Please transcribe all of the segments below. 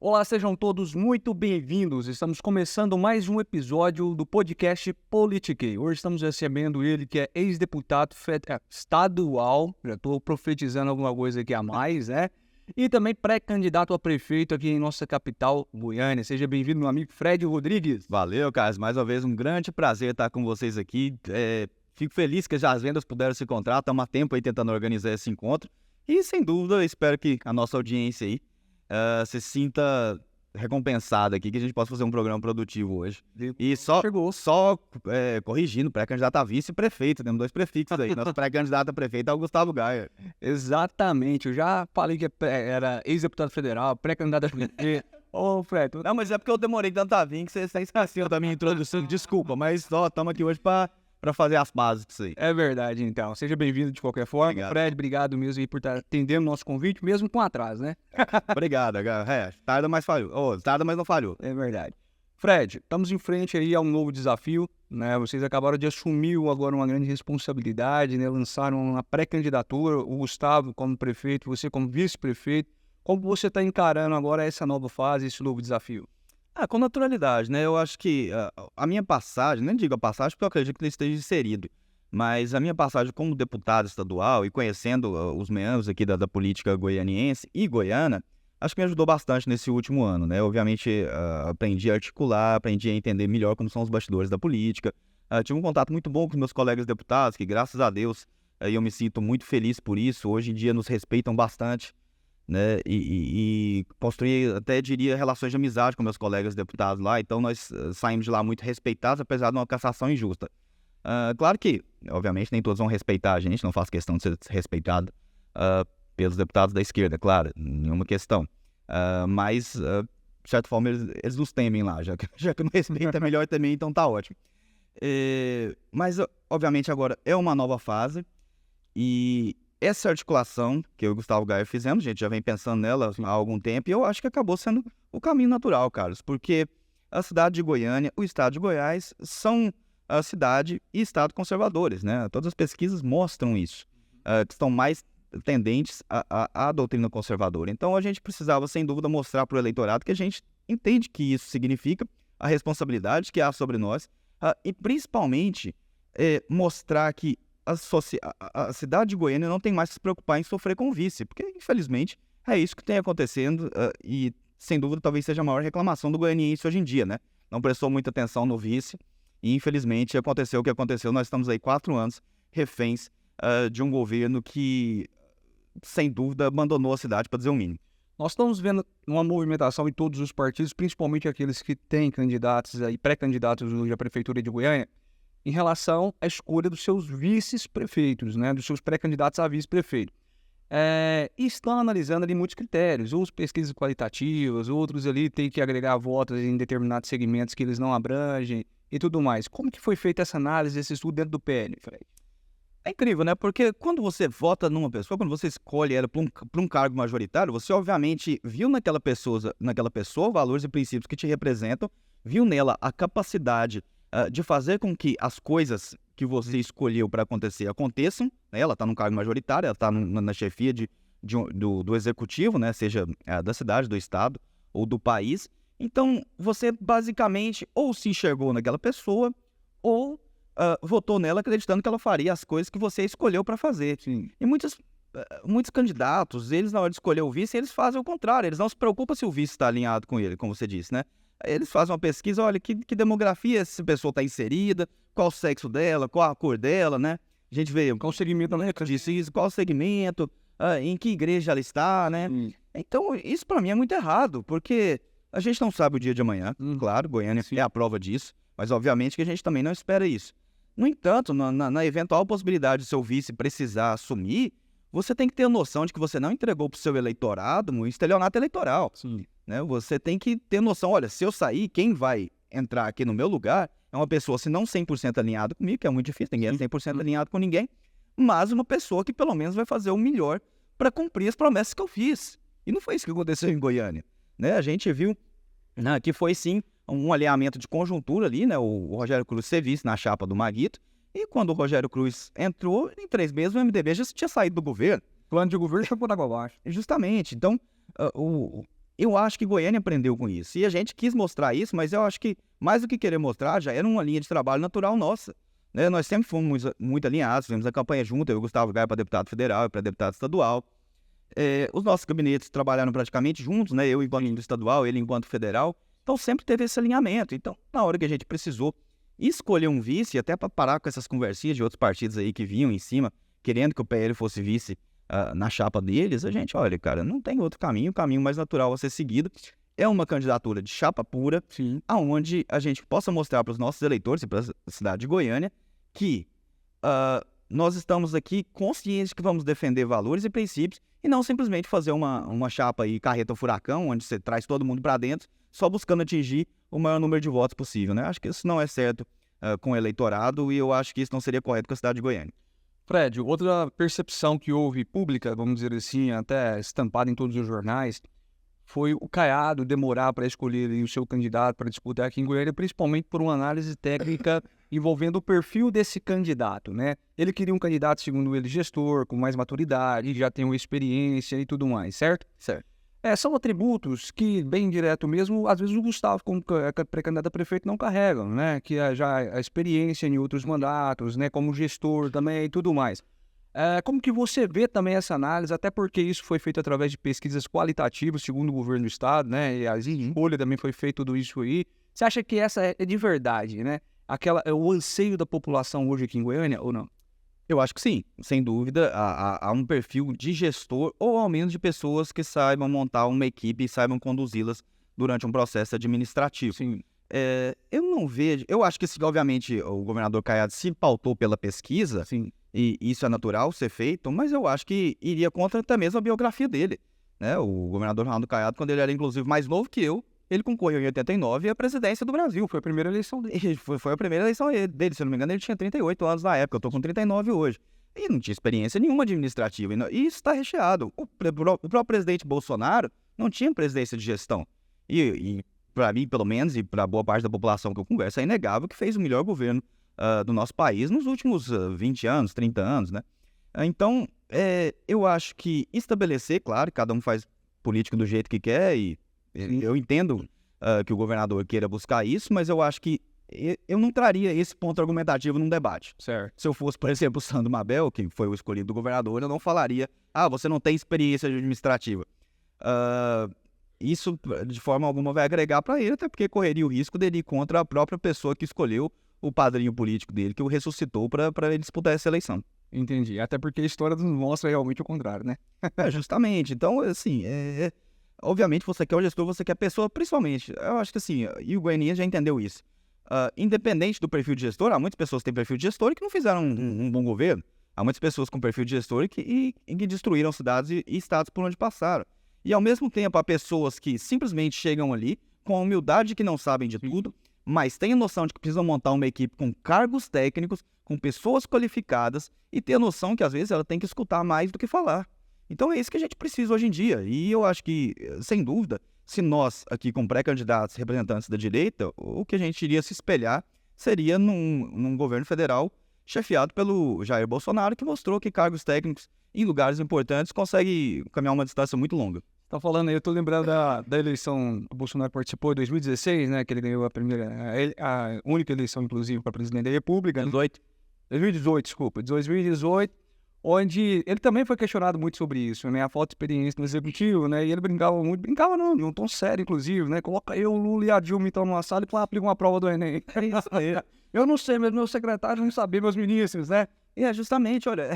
Olá, sejam todos muito bem-vindos. Estamos começando mais um episódio do podcast Politiquei. Hoje estamos recebendo ele, que é ex-deputado estadual, já estou profetizando alguma coisa aqui a mais, né? E também pré-candidato a prefeito aqui em nossa capital, Goiânia. Seja bem-vindo, meu amigo Fred Rodrigues. Valeu, Carlos. Mais uma vez, um grande prazer estar com vocês aqui. Fico feliz que já as vendas puderam se encontrar. Estamos há tempo aí tentando organizar esse encontro. E, sem dúvida, eu espero que a nossa audiência aí se sinta recompensada aqui, que a gente possa fazer um programa produtivo hoje. E só corrigindo, pré-candidato a vice-prefeito, temos 2 prefixos aí. Nosso pré-candidato a prefeito é o Gustavo Gaia. Exatamente, eu já falei que era ex-deputado federal, pré-candidato a prefeito. Ô, Fred, Não, mas é porque eu demorei tanto a vir que você está esquecendo da minha introdução. Desculpa, mas estamos aqui hoje para fazer as pazes com isso aí. é verdade, então. Seja bem-vindo de qualquer forma. Obrigado. Fred, obrigado mesmo aí por estar atendendo o nosso convite, mesmo com atraso, né? Obrigado, tarda, mas falhou. Tarda, mas não falhou. É verdade. Fred, estamos em frente aí a um novo desafio, né? Vocês acabaram de assumir agora uma grande responsabilidade, né? Lançaram uma pré-candidatura, o Gustavo como prefeito, você como vice-prefeito. Como você está encarando agora essa nova fase, esse novo desafio? Com naturalidade, né? Eu acho que a minha passagem, nem digo a passagem porque eu acredito que ele esteja inserido, mas a minha passagem como deputado estadual e conhecendo os meandros aqui da política goianiense e goiana, acho que me ajudou bastante nesse último ano, né? Obviamente, aprendi a articular, aprendi a entender melhor como são os bastidores da política. Tive um contato muito bom com os meus colegas deputados, que graças a Deus eu me sinto muito feliz por isso. Hoje em dia nos respeitam bastante, né? E construí, até diria, relações de amizade com meus colegas deputados lá. Então nós saímos de lá muito respeitados, apesar de uma cassação injusta. Claro que, obviamente, nem todos vão respeitar a gente, não faço questão de ser respeitado pelos deputados da esquerda, claro, nenhuma questão. Mas, de certa forma, eles nos temem lá, já que não respeita, é melhor também, então tá ótimo. Mas, obviamente, agora é uma nova fase e essa articulação que eu e o Gustavo Gaia fizemos, a gente já vem pensando nela há algum tempo, e eu acho que acabou sendo o caminho natural, Carlos, porque a cidade de Goiânia, o estado de Goiás, são a cidade e estado conservadores, né? Todas as pesquisas mostram isso, que estão mais tendentes à doutrina conservadora. Então, a gente precisava, sem dúvida, mostrar para o eleitorado que a gente entende que isso significa, a responsabilidade que há sobre nós, e principalmente mostrar que a cidade de Goiânia não tem mais que se preocupar em sofrer com o vice, porque, infelizmente, é isso que tem acontecendo e, sem dúvida, talvez seja a maior reclamação do goianiense hoje em dia, né? Não prestou muita atenção no vice e, infelizmente, aconteceu o que aconteceu. Nós estamos aí 4 anos reféns de um governo que, sem dúvida, abandonou a cidade, para dizer o mínimo. Nós estamos vendo uma movimentação em todos os partidos, principalmente aqueles que têm candidatos e pré-candidatos hoje à Prefeitura de Goiânia, em relação à escolha dos seus vice-prefeitos, né, dos seus pré-candidatos a vice-prefeito. E estão analisando ali muitos critérios, uns pesquisas qualitativas, outros ali têm que agregar votos em determinados segmentos que eles não abrangem e tudo mais. Como que foi feita essa análise, esse estudo dentro do PL, Fred? É incrível, né? Porque quando você vota numa pessoa, quando você escolhe ela para um cargo majoritário, você obviamente viu naquela pessoa valores e princípios que te representam, viu nela a capacidade de fazer com que as coisas que você escolheu para acontecer aconteçam, né? Ela está num cargo majoritário, ela está na chefia do executivo, né? Seja da cidade, do estado ou do país. Então, você basicamente ou se enxergou naquela pessoa ou votou nela acreditando que ela faria as coisas que você escolheu para fazer. Sim. E muitos candidatos, eles na hora de escolher o vice, eles fazem o contrário, eles não se preocupam se o vice está alinhado com ele, como você disse, né? Eles fazem uma pesquisa, olha, que demografia essa pessoa está inserida, qual o sexo dela, qual a cor dela, né? A gente vê Qual segmento, né? isso, qual o segmento, em que igreja ela está, né? Então, isso para mim é muito errado, porque a gente não sabe o dia de amanhã, claro, Goiânia é a prova disso, mas obviamente que a gente também não espera isso. No entanto, na eventual possibilidade de seu vice precisar assumir, você tem que ter a noção de que você não entregou para o seu eleitorado um estelionato eleitoral. Sim. Né? Você tem que ter noção, olha, se eu sair, quem vai entrar aqui no meu lugar é uma pessoa, se não 100% alinhada comigo, que é muito difícil, ninguém é 100% alinhado com ninguém, mas uma pessoa que pelo menos vai fazer o melhor para cumprir as promessas que eu fiz. E não foi isso que aconteceu em Goiânia. Né? A gente viu que foi sim um alinhamento de conjuntura ali, né? O Rogério Cruz ser vice na chapa do Maguito, e quando o Rogério Cruz entrou, em 3 meses o MDB já tinha saído do governo. Plano de governo foi por água abaixo. Justamente. Então, eu acho que Goiânia aprendeu com isso. E a gente quis mostrar isso, mas eu acho que, mais do que querer mostrar, já era uma linha de trabalho natural nossa. Né? Nós sempre fomos muito alinhados, fizemos a campanha junto, eu e o Gustavo Gaia para deputado federal e para deputado estadual. Os nossos gabinetes trabalharam praticamente juntos, né? Eu enquanto estadual, ele enquanto federal. Então sempre teve esse alinhamento. Então, na hora que a gente precisou escolher um vice, até para parar com essas conversinhas de outros partidos aí que vinham em cima, querendo que o PL fosse vice na chapa deles, a gente, olha, cara, não tem outro caminho, o caminho mais natural a ser seguido é uma candidatura de chapa pura, aonde a gente possa mostrar para os nossos eleitores e para a cidade de Goiânia que nós estamos aqui conscientes que vamos defender valores e princípios e não simplesmente fazer uma chapa aí, carreta furacão, onde você traz todo mundo para dentro, só buscando atingir o maior número de votos possível, né? Acho que isso não é certo com o eleitorado e eu acho que isso não seria correto com a cidade de Goiânia. Fred, outra percepção que houve pública, vamos dizer assim, até estampada em todos os jornais, foi o Caiado demorar para escolher o seu candidato para disputar aqui em Goiânia, principalmente por uma análise técnica envolvendo o perfil desse candidato, né? Ele queria um candidato, segundo ele, gestor, com mais maturidade, já tem uma experiência e tudo mais, certo? Certo. São atributos que, bem direto mesmo, às vezes o Gustavo, como pré-candidato a prefeito, não carregam, né? Que é já a experiência em outros mandatos, né? Como gestor também e tudo mais. Como que você vê também essa análise, até porque isso foi feito através de pesquisas qualitativas, segundo o governo do estado, né? E a escolha também foi feita tudo isso aí. Você acha que essa é de verdade, né? O anseio da população hoje aqui em Goiânia, ou não? Eu acho que sim, sem dúvida, há um perfil de gestor ou ao menos de pessoas que saibam montar uma equipe e saibam conduzi-las durante um processo administrativo. Sim. Eu não vejo, eu acho que obviamente o governador Caiado se pautou pela pesquisa, Sim. e isso é natural ser feito, mas eu acho que iria contra até mesmo a biografia dele. Né? O governador Ronaldo Caiado, quando ele era inclusive mais novo que eu, ele concorreu em 89 à presidência do Brasil. Foi a primeira eleição dele. Foi a primeira eleição dele, se eu não me engano, ele tinha 38 anos na época, eu tô com 39 hoje. E não tinha experiência nenhuma administrativa. E isso está recheado. O próprio presidente Bolsonaro não tinha presidência de gestão. E para mim, pelo menos, e para boa parte da população que eu converso, é inegável que fez o melhor governo do nosso país nos últimos 20 anos, 30 anos, né? Então, eu acho que estabelecer, claro, cada um faz política do jeito que quer e eu entendo que o governador queira buscar isso, mas eu acho que eu não traria esse ponto argumentativo num debate. Certo. Se eu fosse, por exemplo, o Sandro Mabel, que foi o escolhido do governador, eu não falaria, você não tem experiência administrativa. Isso, de forma alguma, vai agregar para ele, até porque correria o risco dele ir contra a própria pessoa que escolheu o padrinho político dele, que o ressuscitou para ele disputar essa eleição. Entendi. Até porque a história nos mostra realmente o contrário, né? Justamente. Então, assim, obviamente você quer o gestor, você quer a pessoa, principalmente. Eu acho que assim, e o Goiânia já entendeu isso. Independente do perfil de gestor, há muitas pessoas que têm perfil de gestor e que não fizeram um bom governo. Há muitas pessoas com perfil de gestor e que destruíram cidades e estados por onde passaram. E ao mesmo tempo, há pessoas que simplesmente chegam ali com a humildade que não sabem de tudo, mas têm a noção de que precisam montar uma equipe com cargos técnicos, com pessoas qualificadas e ter a noção que às vezes ela tem que escutar mais do que falar. Então é isso que a gente precisa hoje em dia. E eu acho que, sem dúvida, se nós aqui com pré-candidatos representantes da direita, o que a gente iria se espelhar seria num governo federal chefiado pelo Jair Bolsonaro, que mostrou que cargos técnicos em lugares importantes conseguem caminhar uma distância muito longa. Tá falando aí, eu tô lembrando da eleição que o Bolsonaro participou em 2016, né? Que ele ganhou a única eleição, inclusive, para presidente da República. 2018, desculpa. 2018, onde ele também foi questionado muito sobre isso, né? A falta de experiência no executivo, né? E ele brincava não, de um tom sério, inclusive, né? Coloca eu, o Lula e a Dilma, então, numa sala e aplica uma prova do Enem. É isso aí. Eu não sei, mas meu secretário não sabia, meus ministros, né? Justamente, olha,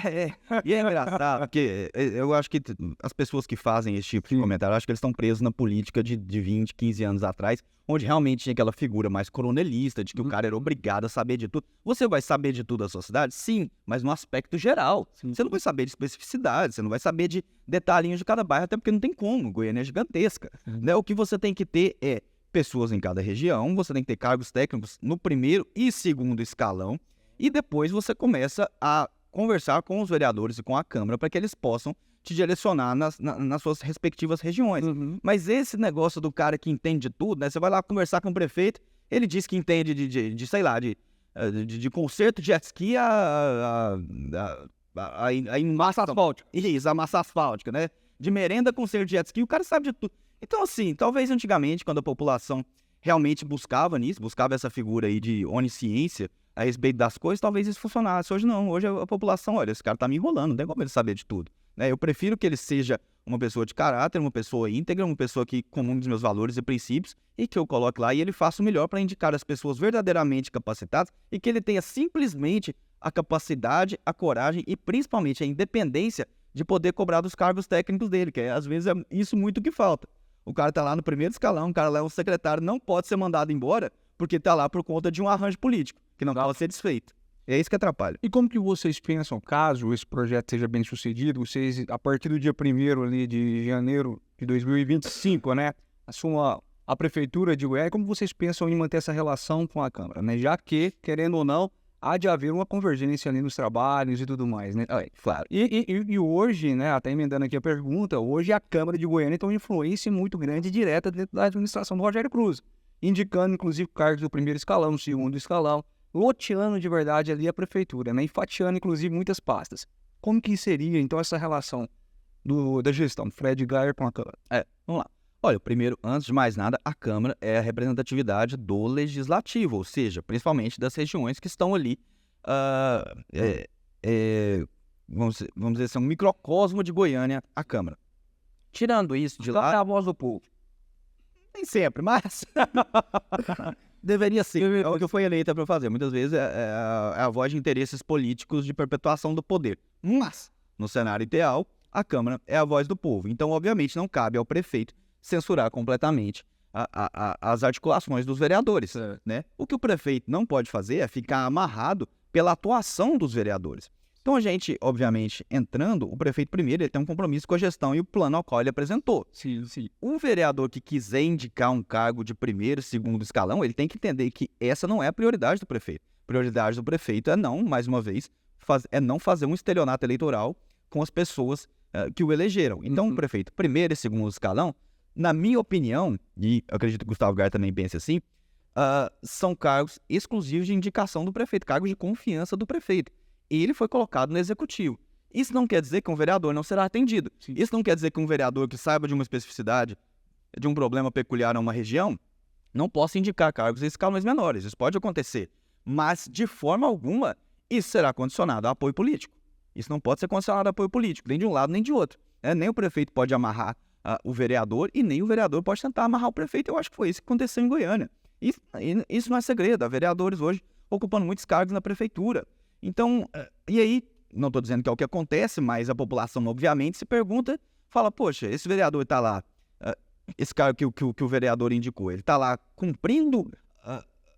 e é engraçado, porque eu acho que as pessoas que fazem esse tipo de comentário, eu acho que eles estão presos na política de 20, 15 anos atrás, onde realmente tinha aquela figura mais coronelista, de que o cara era obrigado a saber de tudo. Você vai saber de tudo da sua cidade? Sim, mas no aspecto geral. Você não vai saber de especificidade, você não vai saber de detalhinhos de cada bairro, até porque não tem como, Goiânia é gigantesca. Né? O que você tem que ter é pessoas em cada região, você tem que ter cargos técnicos no primeiro e segundo escalão, e depois você começa a conversar com os vereadores e com a Câmara para que eles possam te direcionar nas suas respectivas regiões. Mas esse negócio do cara que entende de tudo, né? Você vai lá conversar com o prefeito, ele diz que entende de conserto de jet ski a massa asfáltica. Isso, a massa asfáltica, né? De merenda, conserto de jet ski, o cara sabe de tudo. Então, assim, talvez antigamente, quando a população realmente buscava nisso, buscava essa figura aí de onisciência a respeito das coisas, talvez isso funcionasse. Hoje não, hoje a população, olha, esse cara tá me enrolando, não tem como ele saber de tudo, né? Eu prefiro que ele seja uma pessoa de caráter, uma pessoa íntegra, uma pessoa que comungue os meus valores e princípios e que eu coloque lá e ele faça o melhor para indicar as pessoas verdadeiramente capacitadas e que ele tenha simplesmente a capacidade, a coragem e principalmente a independência de poder cobrar dos cargos técnicos dele, que às vezes é isso muito que falta. O cara tá lá no primeiro escalão, o cara lá é um secretário, não pode ser mandado embora porque tá lá por conta de um arranjo político, que não pode ser desfeito. É isso que atrapalha. E como que vocês pensam, caso esse projeto seja bem sucedido, vocês, a partir do dia 1º ali de janeiro de 2025, né, assumam a prefeitura de Goiás, como vocês pensam em manter essa relação com a Câmara, né? Já que, querendo ou não, há de haver uma convergência ali nos trabalhos e tudo mais, né? Claro. E hoje, né, até emendando aqui a pergunta, hoje a Câmara de Goiânia tem uma influência muito grande e direta dentro da administração do Rogério Cruz, indicando, inclusive, cargos do primeiro escalão, do segundo escalão, loteando de verdade ali a prefeitura, né, e fatiando, inclusive, muitas pastas. Como que seria, então, essa relação da gestão Fred Geier com a Câmara? Vamos lá. Olha, primeiro, antes de mais nada, a Câmara é a representatividade do Legislativo, ou seja, principalmente das regiões que estão ali, vamos dizer assim, um microcosmo de Goiânia, a Câmara. Tirando isso de lá... É a voz do povo. Nem sempre, mas... Deveria ser, é o que foi eleita para fazer. Muitas vezes é a voz de interesses políticos de perpetuação do poder. Mas, no cenário ideal, a Câmara é a voz do povo. Então, obviamente, não cabe ao prefeito censurar completamente as articulações dos vereadores, né? O que o prefeito não pode fazer é ficar amarrado pela atuação dos vereadores. Então, a gente, obviamente, entrando, o prefeito primeiro ele tem um compromisso com a gestão e o plano ao qual ele apresentou. Sim, sim. Um vereador que quiser indicar um cargo de primeiro, segundo escalão, ele tem que entender que essa não é a prioridade do prefeito. A prioridade do prefeito é não, mais uma vez, não fazer um estelionato eleitoral com as pessoas que o elegeram. Então, o prefeito primeiro e segundo escalão, na minha opinião, e eu acredito que o Gustavo Gayer também pense assim, são cargos exclusivos de indicação do prefeito, cargos de confiança do prefeito. Ele foi colocado no executivo. Isso não quer dizer que um vereador não será atendido. Sim. Isso não quer dizer que um vereador que saiba de uma especificidade, de um problema peculiar a uma região, não possa indicar cargos em escalões menores. Isso pode acontecer. Mas, de forma alguma, isso será condicionado a apoio político. Isso não pode ser condicionado a apoio político, nem de um lado nem de outro. Nem o prefeito pode amarrar o vereador e nem o vereador pode tentar amarrar o prefeito. Eu acho que foi isso que aconteceu em Goiânia. Isso não é segredo. Há vereadores hoje ocupando muitos cargos na prefeitura. Então, e aí, não estou dizendo que é o que acontece, mas a população, obviamente, se pergunta, fala, poxa, esse vereador está lá, esse cargo que o vereador indicou, ele está lá cumprindo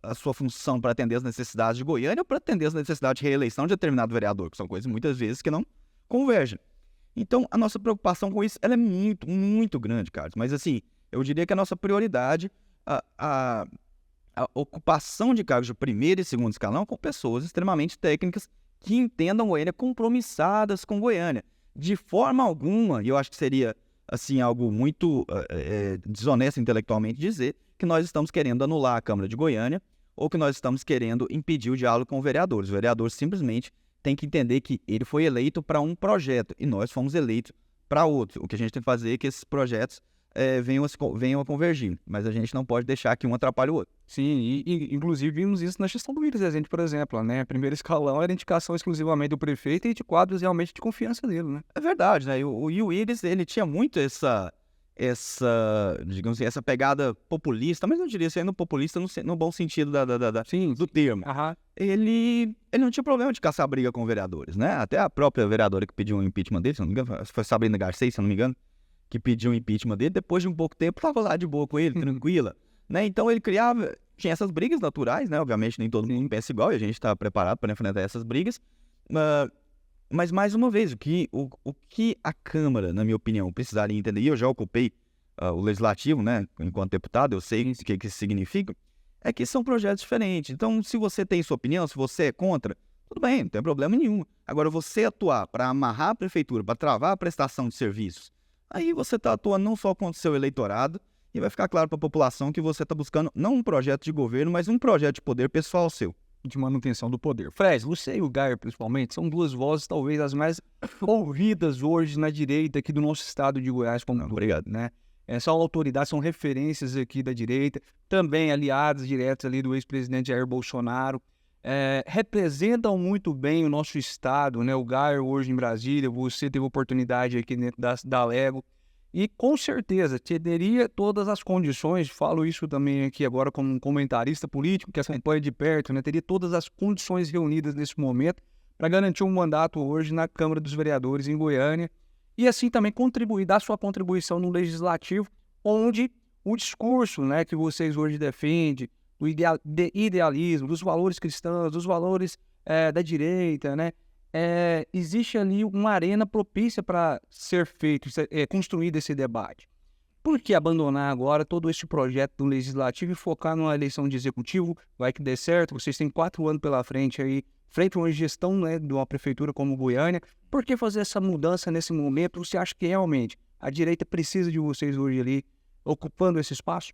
a sua função para atender as necessidades de Goiânia ou para atender as necessidades de reeleição de determinado vereador, que são coisas muitas vezes que não convergem. Então, a nossa preocupação com isso, ela é muito, muito grande, Carlos. Mas, assim, eu diria que a nossa prioridade, a ocupação de cargos de primeiro e segundo escalão com pessoas extremamente técnicas que entendam Goiânia, compromissadas com Goiânia. De forma alguma, e eu acho que seria assim, algo muito desonesto intelectualmente dizer que nós estamos querendo anular a Câmara de Goiânia ou que nós estamos querendo impedir o diálogo com os vereadores. O vereador simplesmente tem que entender que ele foi eleito para um projeto e nós fomos eleitos para outro. O que a gente tem que fazer é que esses projetos venham a convergir, mas a gente não pode deixar que um atrapalhe o outro. Sim, e inclusive vimos isso na gestão do Willis Rezende, por exemplo, né? Primeiro escalão era indicação exclusivamente do prefeito e de quadros realmente de confiança dele, né? É verdade, né? E o Willis, ele tinha muito digamos assim, essa pegada populista, mas eu diria sendo populista no bom sentido do termo. Aham. Ele não tinha problema de caçar briga com vereadores, né? Até a própria vereadora que pediu um impeachment dele, se não me engano, foi Sabrina Garcês, se não me engano, que pediu o impeachment dele, depois de um pouco tempo, estava lá de boa com ele, tranquila, né? Então ele tinha essas brigas naturais, né? Obviamente nem todo mundo pensa igual e a gente está preparado para enfrentar essas brigas, mas mais uma vez, o que a Câmara, na minha opinião, precisaria entender, e eu já ocupei o Legislativo, né? Enquanto deputado, eu sei o que isso significa, é que são projetos diferentes. Então, se você tem sua opinião, se você é contra, tudo bem, não tem problema nenhum. Agora, você atuar para amarrar a prefeitura, para travar a prestação de serviços, aí você está atuando não só contra o seu eleitorado, e vai ficar claro para a população que você está buscando não um projeto de governo, mas um projeto de poder pessoal seu. De manutenção do poder. Fred, você e o Geier, principalmente, são duas vozes talvez as mais ouvidas hoje na direita aqui do nosso estado de Goiás. Obrigado. Né? são autoridades, são referências aqui da direita, também aliados diretos ali do ex-presidente Jair Bolsonaro, representam muito bem o nosso estado, né? O Gaio hoje em Brasília, você teve oportunidade aqui dentro da Lego, e com certeza teria todas as condições, falo isso também aqui agora como um comentarista político que acompanha de perto, né? Teria todas as condições reunidas nesse momento para garantir um mandato hoje na Câmara dos Vereadores em Goiânia e assim também contribuir, dar sua contribuição no Legislativo, onde o discurso, né, que vocês hoje defendem, do idealismo, dos valores cristãos, dos valores da direita, né? Existe ali uma arena propícia para ser feito, construído esse debate. Por que abandonar agora todo este projeto do Legislativo e focar numa eleição de executivo? Vai que dê certo, vocês têm 4 anos pela frente aí, frente a uma gestão, né, de uma prefeitura como Goiânia. Por que fazer essa mudança nesse momento? Você acha que realmente a direita precisa de vocês hoje ali, ocupando esse espaço?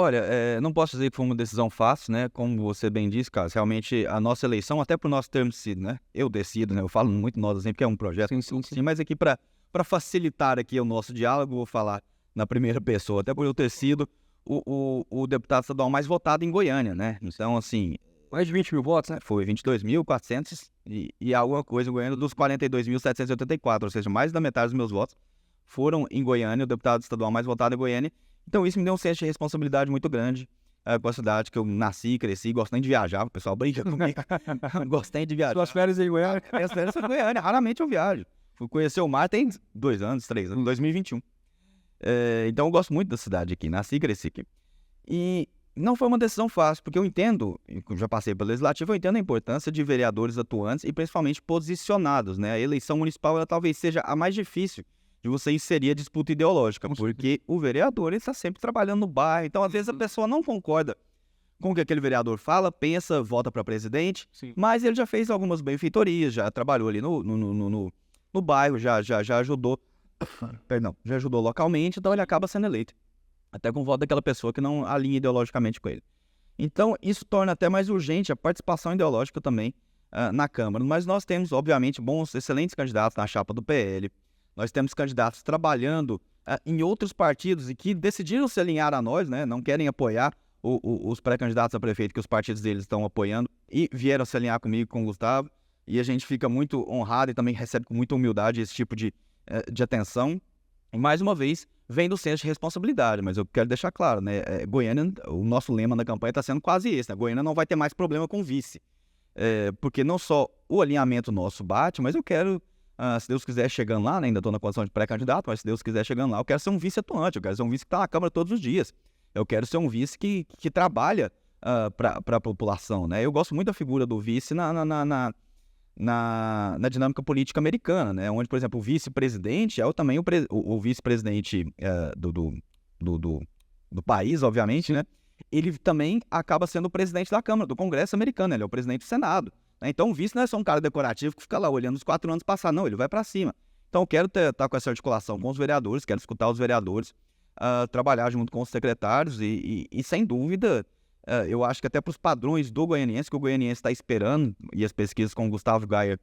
Olha, não posso dizer que foi uma decisão fácil, né? Como você bem disse, cara, realmente a nossa eleição, até por nós termos sido, né? Eu decido, né? Eu falo muito nós, assim, porque é um projeto, Sim. mas aqui para facilitar aqui o nosso diálogo, vou falar na primeira pessoa, até por eu ter sido o deputado estadual mais votado em Goiânia, né? Então, assim, Mais de 20 mil votos, né? foi 22.400 e alguma coisa em Goiânia dos 42.784, ou seja, mais da metade dos meus votos foram em Goiânia, o deputado estadual mais votado em Goiânia. Então isso me deu um senso de responsabilidade muito grande com a cidade que eu nasci, cresci, gostei de viajar, o pessoal brinca comigo, gostei de viajar. Suas férias em Goiânia? Minhas férias são em Goiânia, raramente eu viajo. Fui conhecer o mar tem 2 anos, 3 anos, 2021. Então eu gosto muito da cidade aqui, nasci e cresci aqui. E não foi uma decisão fácil, porque eu entendo, já passei pelo Legislativo, eu entendo a importância de vereadores atuantes e principalmente posicionados, né? A eleição municipal ela talvez seja a mais difícil de você inserir a disputa ideológica, porque o vereador está sempre trabalhando no bairro, então às vezes a pessoa não concorda com o que aquele vereador fala, pensa, vota para presidente, mas ele já fez algumas benfeitorias, já trabalhou ali no bairro, já ajudou, já ajudou localmente, então ele acaba sendo eleito, até com o voto daquela pessoa que não alinha ideologicamente com ele. Então isso torna até mais urgente a participação ideológica também na Câmara, mas nós temos, obviamente, excelentes candidatos na chapa do PL. Nós temos candidatos trabalhando em outros partidos e que decidiram se alinhar a nós, né? Não querem apoiar os pré-candidatos a prefeito que os partidos deles estão apoiando e vieram se alinhar comigo e com o Gustavo. E a gente fica muito honrado e também recebe com muita humildade esse tipo de atenção. E mais uma vez, vem do senso de responsabilidade, mas eu quero deixar claro, né? Goiânia, o nosso lema na campanha está sendo quase esse, né? Goiânia não vai ter mais problema com vice. Porque não só o alinhamento nosso bate, mas eu quero... se Deus quiser chegando lá, né, ainda estou na condição de pré-candidato, mas se Deus quiser chegando lá, eu quero ser um vice atuante, eu quero ser um vice que está na Câmara todos os dias. Eu quero ser um vice que trabalha para a população, né? Eu gosto muito da figura do vice na dinâmica política americana, né? Onde, por exemplo, o vice-presidente é também o vice-presidente do país, obviamente, né? Ele também acaba sendo o presidente da Câmara, do Congresso americano, ele é o presidente do Senado. Então o vice não é só um cara decorativo que fica lá olhando os 4 anos passar, não, ele vai para cima. Então eu quero estar com essa articulação com os vereadores, quero escutar os vereadores, trabalhar junto com os secretários e sem dúvida, eu acho que até para os padrões do goianiense, que o goianiense está esperando, e as pesquisas com o Gustavo Gaia,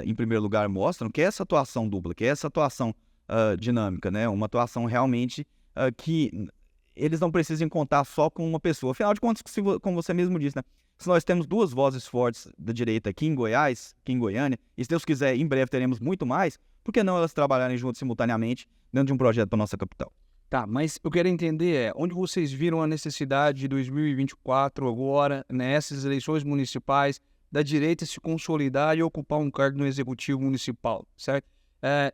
em primeiro lugar, mostram que é essa atuação dupla, que é essa atuação dinâmica, né? Uma atuação realmente que eles não precisam contar só com uma pessoa. Afinal de contas, como você mesmo disse, né? Se nós temos 2 vozes fortes da direita aqui em Goiás, aqui em Goiânia, e se Deus quiser, em breve teremos muito mais, por que não elas trabalharem juntas simultaneamente dentro de um projeto para nossa capital? Tá, mas eu quero entender onde vocês viram a necessidade de 2024 agora, nessas eleições municipais, da direita se consolidar e ocupar um cargo no executivo municipal, certo?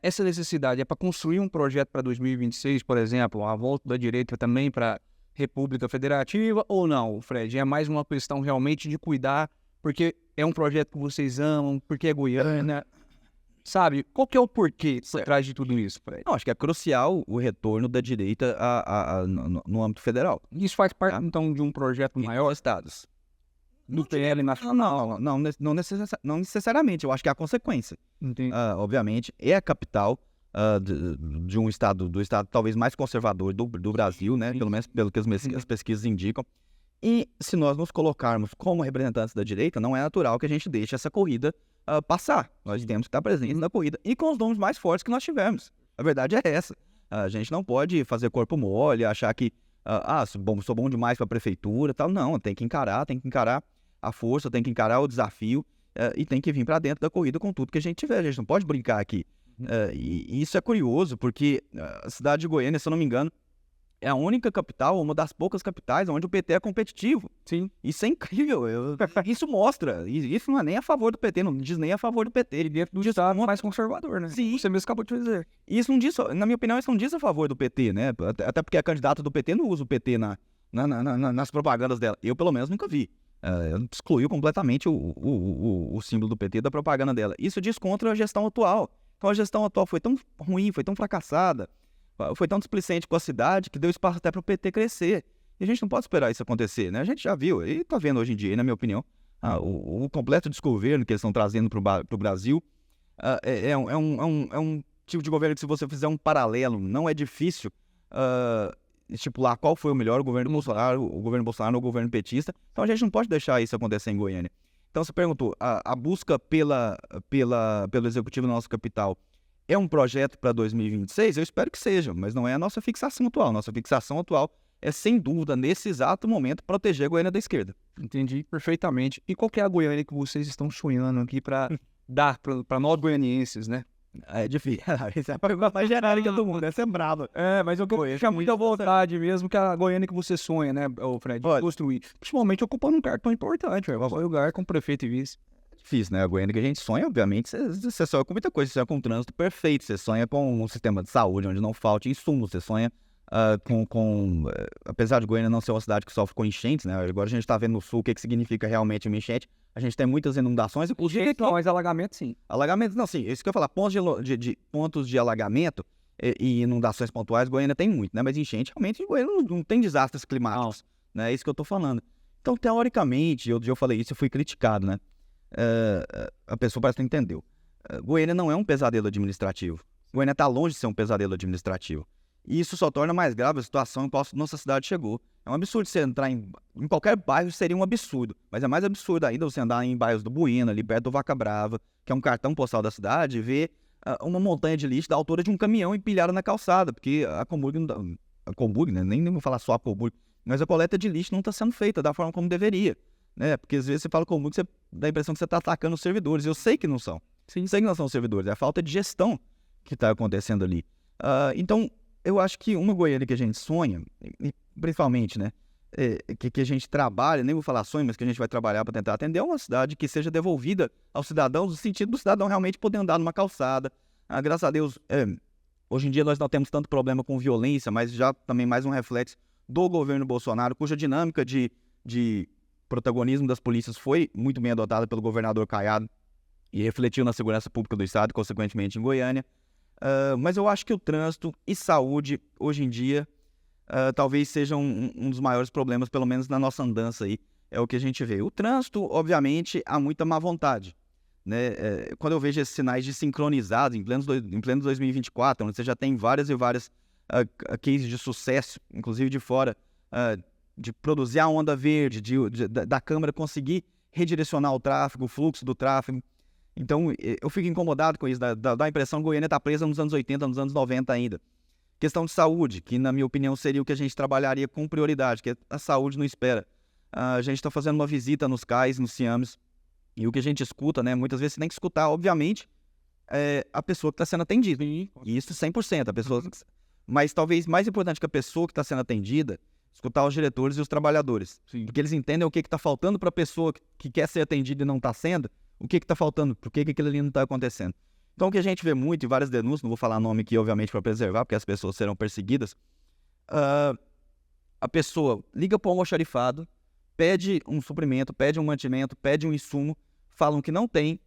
Essa necessidade é para construir um projeto para 2026, por exemplo, a volta da direita também para República Federativa ou não, Fred? É mais uma questão realmente de cuidar, porque é um projeto que vocês amam, porque é Goiânia, sabe? Qual que é o porquê por trás de tudo isso, Fred? Não, acho que é crucial o retorno da direita no âmbito federal. Isso faz parte, então, de um projeto maior? Estados. Do PL nacional? Não necessariamente, eu acho que é a consequência. Obviamente, é a capital de um estado, do estado talvez mais conservador do Brasil, né? Pelo menos pelo que as pesquisas indicam. E se nós nos colocarmos como representantes da direita, não é natural que a gente deixe essa corrida passar. Nós temos que estar presentes na corrida e com os nomes mais fortes que nós tivemos. A verdade é essa. A gente não pode fazer corpo mole, achar que sou bom demais para a prefeitura, tal. Não, tem que encarar a força, tem que encarar o desafio e tem que vir para dentro da corrida com tudo que a gente tiver. A gente não pode brincar aqui. E isso é curioso, porque a cidade de Goiânia, se eu não me engano, é a única capital, uma das poucas capitais onde o PT é competitivo. Sim. Isso é incrível. Isso mostra. Isso não é nem a favor do PT, não diz nem a favor do PT. E dentro do estado mais conservador, né? Sim. Você mesmo acabou de dizer. Isso não diz, na minha opinião, isso não diz a favor do PT, né? Até porque a candidata do PT não usa o PT nas propagandas dela. Eu, pelo menos, nunca vi. Excluiu completamente o símbolo do PT da propaganda dela. Isso diz contra a gestão atual. Então, a gestão atual foi tão ruim, foi tão fracassada, foi tão displicente com a cidade que deu espaço até para o PT crescer. E a gente não pode esperar isso acontecer, né? A gente já viu, e está vendo hoje em dia, na minha opinião, o completo desgoverno que eles estão trazendo para o Brasil é um tipo de governo que, se você fizer um paralelo, não é difícil estipular qual foi o melhor, o governo Bolsonaro ou o governo petista. Então a gente não pode deixar isso acontecer em Goiânia. Então você perguntou, a busca pelo executivo da nossa capital é um projeto para 2026? Eu espero que seja, mas não é a nossa fixação atual. Nossa fixação atual é, sem dúvida, nesse exato momento, proteger a Goiânia da esquerda. Entendi perfeitamente. E qual que é a Goiânia que vocês estão sonhando aqui para dar para nós goianienses, né? É difícil. Essa é a pergunta mais genérica do mundo. Essa é brava. Mas eu tinha muita vontade mesmo que a Goiânia que você sonha, né, Fred, de construir. Principalmente ocupando um cargo tão importante, o lugar como prefeito e vice. Difícil, né? A Goiânia que a gente sonha, obviamente, você sonha com muita coisa. Você sonha com um trânsito perfeito, você sonha com um sistema de saúde onde não falte insumos, você sonha apesar de Goiânia não ser uma cidade que sofre com enchentes, né? Agora a gente está vendo no sul o que significa realmente uma enchente. A gente tem muitas inundações. Não, mas alagamento sim. Alagamentos, não, sim. Isso que eu ia falar, pontos de alagamento e inundações pontuais, Goiânia tem muito, né? Mas enchente, realmente, Goiânia não tem desastres climáticos, né? É isso que eu tô falando. Então, teoricamente, eu falei isso, eu fui criticado, né? A pessoa parece que não entendeu. Goiânia não é um pesadelo administrativo. Goiânia está longe de ser um pesadelo administrativo. E isso só torna mais grave a situação em qual nossa cidade chegou. É um absurdo você entrar em qualquer bairro, seria um absurdo. Mas é mais absurdo ainda você andar em bairros do Bueno, ali perto do Vaca Brava, que é um cartão postal da cidade, e ver uma montanha de lixo da altura de um caminhão empilhada na calçada. Porque a Comburg, né? Nem vou falar só a Comburg, mas a coleta de lixo não está sendo feita da forma como deveria. Né? Porque às vezes você fala Comburg, você dá a impressão que você está atacando os servidores. Eu sei que não são. Sim, sei que não são os servidores. É a falta de gestão que está acontecendo ali. Então, eu acho que uma Goiânia que a gente sonha, principalmente, né, que a gente trabalha, nem vou falar sonho, mas que a gente vai trabalhar para tentar atender, é uma cidade que seja devolvida aos cidadãos, no sentido do cidadão realmente poder andar numa calçada. Graças a Deus, hoje em dia nós não temos tanto problema com violência, mas já também mais um reflexo do governo Bolsonaro, cuja dinâmica de protagonismo das polícias foi muito bem adotada pelo governador Caiado e refletiu na segurança pública do estado, consequentemente em Goiânia. Mas eu acho que o trânsito e saúde, hoje em dia, talvez sejam um dos maiores problemas, pelo menos na nossa andança aí, é o que a gente vê. O trânsito, obviamente, há muita má vontade, né? Quando eu vejo esses sinais de sincronizados em pleno 2024, onde você já tem várias e várias cases de sucesso, inclusive de fora, de produzir a onda verde, da Câmara conseguir redirecionar o tráfego, o fluxo do tráfego. Então, eu fico incomodado com isso, dá a impressão que Goiânia está presa nos anos 80, nos anos 90 ainda. Questão de saúde, que na minha opinião seria o que a gente trabalharia com prioridade, que a saúde não espera. A gente está fazendo uma visita nos CAIs, nos CIAMs, e o que a gente escuta, né, muitas vezes você tem que escutar, obviamente, a pessoa que está sendo atendida. E isso 100%, a pessoa... Mas talvez mais importante que a pessoa que está sendo atendida, escutar os diretores e os trabalhadores. Sim. Porque eles entendem o que está faltando para a pessoa que quer ser atendida e não está sendo, o que está faltando, por que aquilo ali não está acontecendo. Então, o que a gente vê muito em várias denúncias, não vou falar nome aqui, obviamente, para preservar, porque as pessoas serão perseguidas, a pessoa liga para o almoxarifado, pede um suprimento, pede um mantimento, pede um insumo, falam que não tem,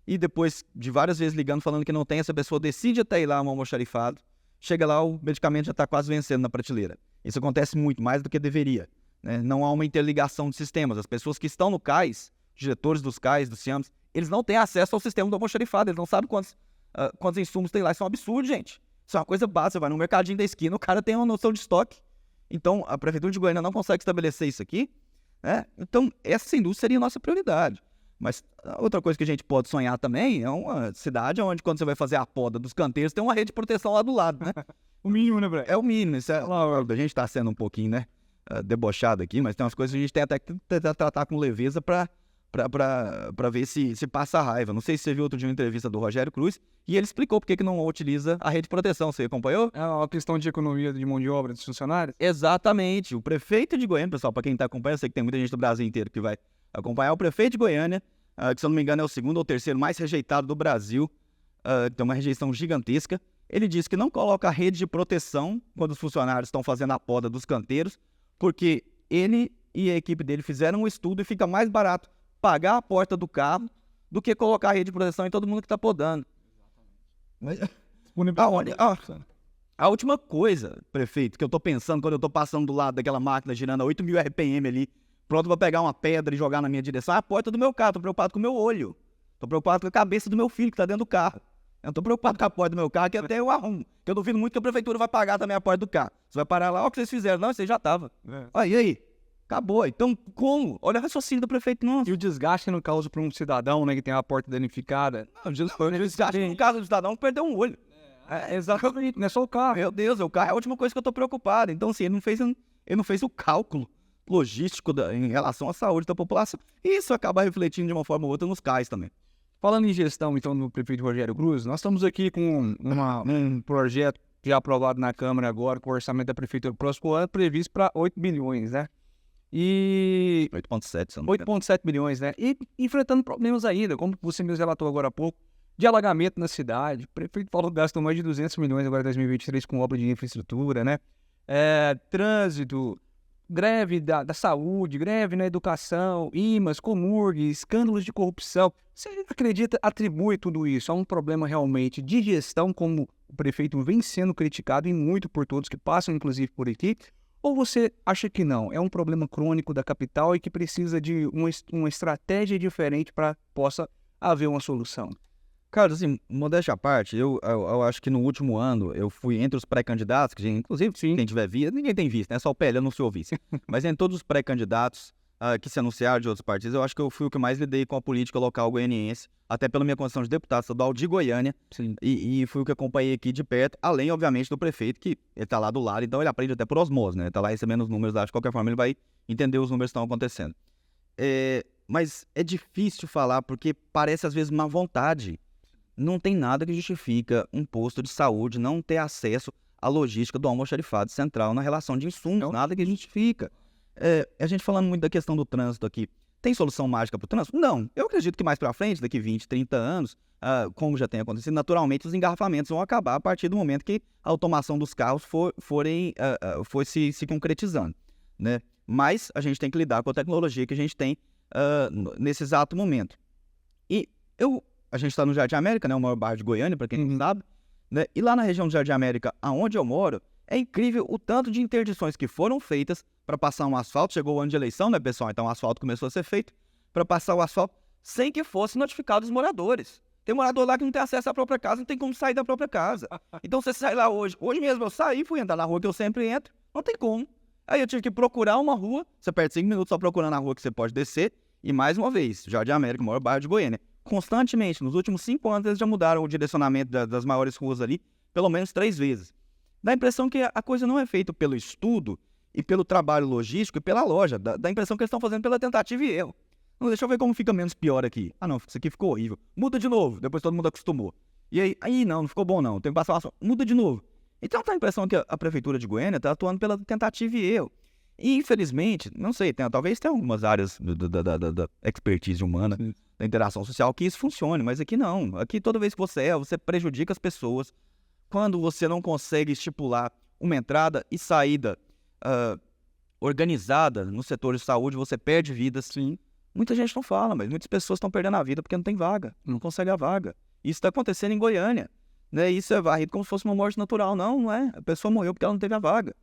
e depois de várias vezes ligando, falando que não tem, essa pessoa decide até ir lá no almoxarifado, chega lá, o medicamento já está quase vencendo na prateleira. Isso acontece muito mais do que deveria, né? Não há uma interligação de sistemas. As pessoas que estão no CAIS, diretores dos CAIS, dos CIAMs, eles não têm acesso ao sistema do almoxarifado, eles não sabem quantos insumos tem lá. Isso é um absurdo, gente. Isso é uma coisa básica. Você vai no mercadinho da esquina, o cara tem uma noção de estoque. Então, a Prefeitura de Goiânia não consegue estabelecer isso aqui, né? Então, essa sem dúvida seria a nossa prioridade. Mas outra coisa que a gente pode sonhar também é uma cidade onde, quando você vai fazer a poda dos canteiros, tem uma rede de proteção lá do lado, né? O mínimo, né, Breno? É o mínimo. Isso a gente tá sendo um pouquinho, né, debochado aqui, mas tem umas coisas que a gente tem até que tentar tratar com leveza pra ver se passa a raiva. Não sei se você viu outro dia uma entrevista do Rogério Cruz e ele explicou por que não utiliza a rede de proteção. Você acompanhou? É uma questão de economia de mão de obra dos funcionários? Exatamente. O prefeito de Goiânia, pessoal, para quem está acompanhando, eu sei que tem muita gente do Brasil inteiro que vai acompanhar, o prefeito de Goiânia, que se eu não me engano é o segundo ou terceiro mais rejeitado do Brasil, tem uma rejeição gigantesca. Ele disse que não coloca a rede de proteção quando os funcionários estão fazendo a poda dos canteiros, porque ele e a equipe dele fizeram um estudo e fica mais barato pagar a porta do carro do que colocar a rede de proteção em todo mundo que está podando. A última coisa, prefeito, que eu tô pensando quando eu tô passando do lado daquela máquina girando a 8.000 RPM ali, pronto pra pegar uma pedra e jogar na minha direção, é a porta do meu carro. Tô preocupado com o meu olho. Tô preocupado com a cabeça do meu filho que tá dentro do carro. Eu não tô preocupado com a porta do meu carro, que até eu arrumo. Que eu duvido muito que a prefeitura vai pagar também a porta do carro. Você vai parar lá, ó, o que vocês fizeram. Não, isso aí já tava. E aí? Acabou. Então, como? Olha o raciocínio do prefeito, não. E o desgaste no caso para um cidadão, né, que tem a porta danificada. Não, o desgaste no caso do cidadão que perdeu um olho. Exatamente, não é só o carro. Meu Deus, o carro é a última coisa que eu tô preocupado. Então, assim, ele não fez o cálculo logístico em relação à saúde da população. E isso acaba refletindo de uma forma ou outra nos CAIs também. Falando em gestão, então, do prefeito Rogério Cruz, nós estamos aqui com um projeto já aprovado na Câmara agora, com o orçamento da prefeitura próximo ano, previsto para 8 bilhões, né? E 8,7 bilhões, né? E enfrentando problemas ainda, como você mesmo relatou agora há pouco, de alagamento na cidade. O prefeito falou que gastou mais de 200 milhões agora em 2023 com obra de infraestrutura, né? Trânsito, greve da saúde, greve na educação, imãs, Comurg, escândalos de corrupção. Você acredita, atribui tudo isso a um problema realmente de gestão, como o prefeito vem sendo criticado e muito por todos que passam, inclusive, por aqui? Ou você acha que não? É um problema crônico da capital e que precisa de uma estratégia diferente para possa haver uma solução? Cara, assim, modéstia à parte, eu acho que no último ano eu fui entre os pré-candidatos, que inclusive, Sim. quem tiver visto, ninguém tem visto, né? Só o PL anunciou vice. Mas entre todos os pré-candidatos que se anunciaram de outros partidos, eu acho que eu fui o que mais lidei com a política local goianiense, até pela minha condição de deputado estadual de Goiânia. Sim. E fui o que acompanhei aqui de perto, além, obviamente, do prefeito, que ele tá lá do lado, então ele aprende até por osmose, né? Ele tá lá recebendo os números, acho que de qualquer forma ele vai entender os números que estão acontecendo. Mas é difícil falar, porque parece às vezes má vontade. Não tem nada que justifica um posto de saúde não ter acesso à logística do almoxarifado central na relação de insumos. Não. Nada que justifica. A gente falando muito da questão do trânsito aqui. Tem solução mágica para o trânsito? Não. Eu acredito que mais para frente, daqui 20, 30 anos, como já tem acontecido, naturalmente os engarrafamentos vão acabar a partir do momento que a automação dos carros for se concretizando, né? Mas a gente tem que lidar com a tecnologia que a gente tem nesse exato momento. E a gente está no Jardim América, né, o maior bairro de Goiânia, para quem não sabe, né? E lá na região do Jardim América, aonde eu moro, é incrível o tanto de interdições que foram feitas para passar um asfalto. Chegou o ano de eleição, né, pessoal? Então o asfalto começou a ser feito para passar o asfalto sem que fosse notificado os moradores. Tem morador lá que não tem acesso à própria casa, não tem como sair da própria casa. Então você sai lá hoje mesmo eu saí, fui entrar na rua que eu sempre entro, não tem como. Aí eu tive que procurar uma rua, você perde 5 minutos só procurando a rua que você pode descer, e mais uma vez, Jardim América, o maior bairro de Goiânia. Constantemente, nos últimos 5 anos, eles já mudaram o direcionamento das maiores ruas ali, pelo menos 3 vezes. Dá a impressão que a coisa não é feita pelo estudo e pelo trabalho logístico e pela loja. Dá a impressão que eles estão fazendo pela tentativa e erro. Não, deixa eu ver como fica menos pior aqui. Ah, não, isso aqui ficou horrível. Muda de novo, depois todo mundo acostumou. E aí não ficou bom não, tem que passar uma... Muda de novo. Então dá a impressão que a Prefeitura de Goiânia está atuando pela tentativa e erro. E infelizmente, não sei, talvez tenha algumas áreas da expertise humana, sim, da interação social, que isso funcione, mas aqui não. Aqui toda vez que você prejudica as pessoas. Quando você não consegue estipular uma entrada e saída organizada no setor de saúde, você perde vidas. Sim. Muita gente não fala, mas muitas pessoas estão perdendo a vida porque não tem vaga, não consegue a vaga. Isso está acontecendo em Goiânia, né? Isso é varrido como se fosse uma morte natural. Não é. A pessoa morreu porque ela não teve a vaga.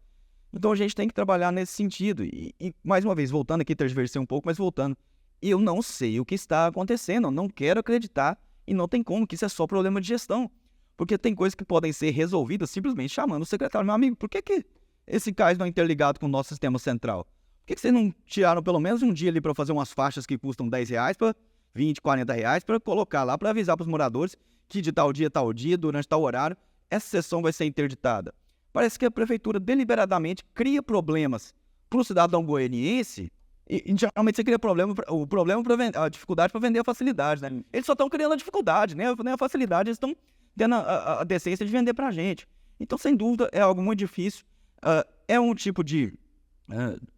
Então a gente tem que trabalhar nesse sentido. E mais uma vez, voltando aqui, transversei um pouco, mas voltando. Eu não sei o que está acontecendo, eu não quero acreditar e não tem como, que isso é só problema de gestão. Porque tem coisas que podem ser resolvidas simplesmente chamando o secretário. Meu amigo, por que esse cais não é interligado com o nosso sistema central? Por que vocês não tiraram pelo menos um dia ali para fazer umas faixas que custam R$10 para 20, R$40 para colocar lá, para avisar para os moradores que de tal dia, durante tal horário, essa sessão vai ser interditada? parece que a prefeitura deliberadamente cria problemas para o cidadão goianiense e geralmente você cria a dificuldade para vender a facilidade, né? Eles só estão criando a dificuldade, né? Nem a facilidade, eles estão tendo a decência de vender para a gente. Então, sem dúvida, é algo muito difícil. É um tipo de...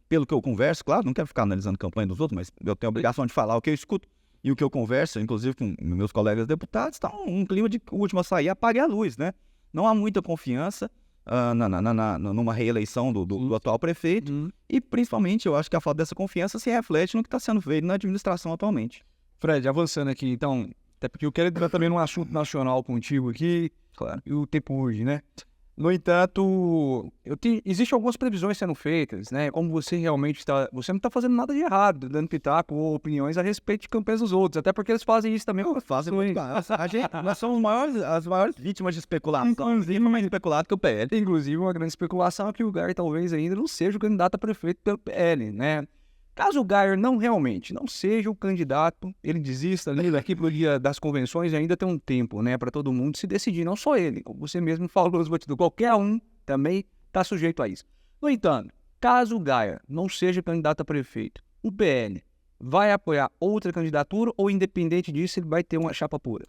pelo que eu converso, claro, não quero ficar analisando campanha dos outros, mas eu tenho a obrigação de falar o que eu escuto e o que eu converso, inclusive com meus colegas deputados, está um clima de o último a sair, apague a luz, né? Não há muita confiança numa reeleição do atual prefeito e, principalmente, eu acho que a falta dessa confiança se reflete no que está sendo feito na administração atualmente. Fred, avançando aqui, então, até porque eu quero entrar também num assunto nacional contigo aqui, Claro. e o tempo urge, né? No entanto, existem algumas previsões sendo feitas, né? Como você realmente está... Você não está fazendo nada de errado, dando pitaco ou opiniões a respeito de campanhas dos outros. Até porque eles fazem isso também. Fazem muito nós somos as maiores vítimas de especulação. Inclusive, mais especulado que o PL. Inclusive, uma grande especulação é que o Gayer talvez ainda não seja o candidato a prefeito pelo PL, né? Caso o Gayer realmente não seja o candidato, ele desista ali daqui para o dia das convenções e ainda tem um tempo, né, para todo mundo se decidir, não só ele, como você mesmo falou nos bastidores, qualquer um também está sujeito a isso. No entanto, caso o Gayer não seja candidato a prefeito, o PL vai apoiar outra candidatura ou, independente disso, ele vai ter uma chapa pura?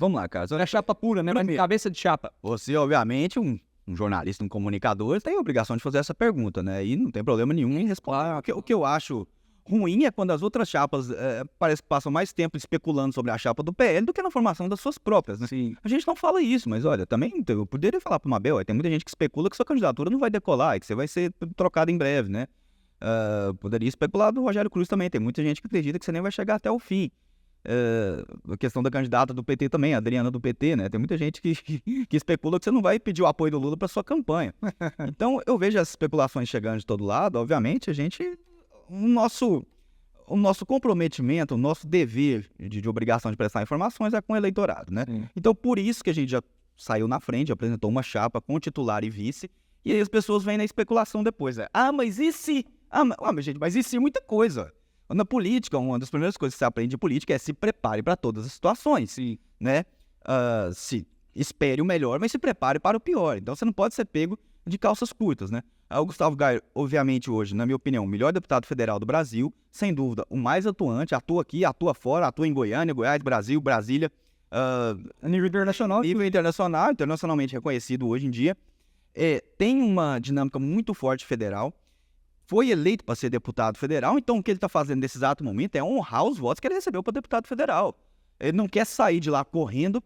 Vamos lá, Carlos. É chapa pura, né? Mas cabeça de chapa. Você, obviamente, um jornalista, um comunicador, tem a obrigação de fazer essa pergunta, né? E não tem problema nenhum em responder. O que eu acho ruim é quando as outras chapas parece que passam mais tempo especulando sobre a chapa do PL do que na formação das suas próprias, né? Sim. A gente não fala isso, mas olha, também eu poderia falar para o Mabel, tem muita gente que especula que sua candidatura não vai decolar e que você vai ser trocado em breve, né? Poderia especular do Rogério Cruz também, tem muita gente que acredita que você nem vai chegar até o fim. A questão da candidata do PT também, a Adriana do PT, né? Tem muita gente que especula que você não vai pedir o apoio do Lula para sua campanha. Então, eu vejo as especulações chegando de todo lado. Obviamente, o nosso comprometimento, o nosso dever de obrigação de prestar informações é com o eleitorado, né? Então, por isso que a gente já saiu na frente, apresentou uma chapa com titular e vice, e aí as pessoas vêm na especulação depois, né? Mas e se? Mas e se muita coisa? Na política, uma das primeiras coisas que você aprende em política é se prepare para todas as situações, Sim. né? Se espere o melhor, mas se prepare para o pior. Então, você não pode ser pego de calças curtas, né? O Gustavo Gayer, obviamente, hoje, na minha opinião, o melhor deputado federal do Brasil, sem dúvida, o mais atuante, atua aqui, atua fora, atua em Goiânia, Goiás, Brasil, Brasília. A nível internacional. Internacionalmente reconhecido hoje em dia. Tem uma dinâmica muito forte federal. Foi eleito para ser deputado federal, então o que ele está fazendo nesse exato momento é honrar os votos que ele recebeu para deputado federal. Ele não quer sair de lá correndo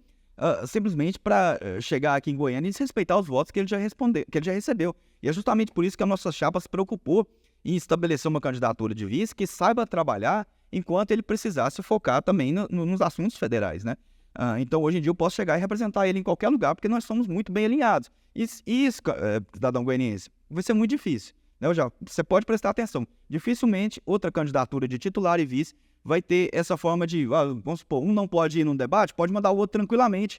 simplesmente para chegar aqui em Goiânia e desrespeitar os votos que ele já recebeu. E é justamente por isso que a nossa chapa se preocupou em estabelecer uma candidatura de vice que saiba trabalhar enquanto ele precisasse focar também nos assuntos federais, né? Então, hoje em dia, eu posso chegar e representar ele em qualquer lugar, porque nós somos muito bem alinhados. Isso, cidadão goianiense, vai ser muito difícil. Você pode prestar atenção. Dificilmente outra candidatura de titular e vice vai ter essa forma de, vamos supor, um não pode ir num debate, pode mandar o outro tranquilamente.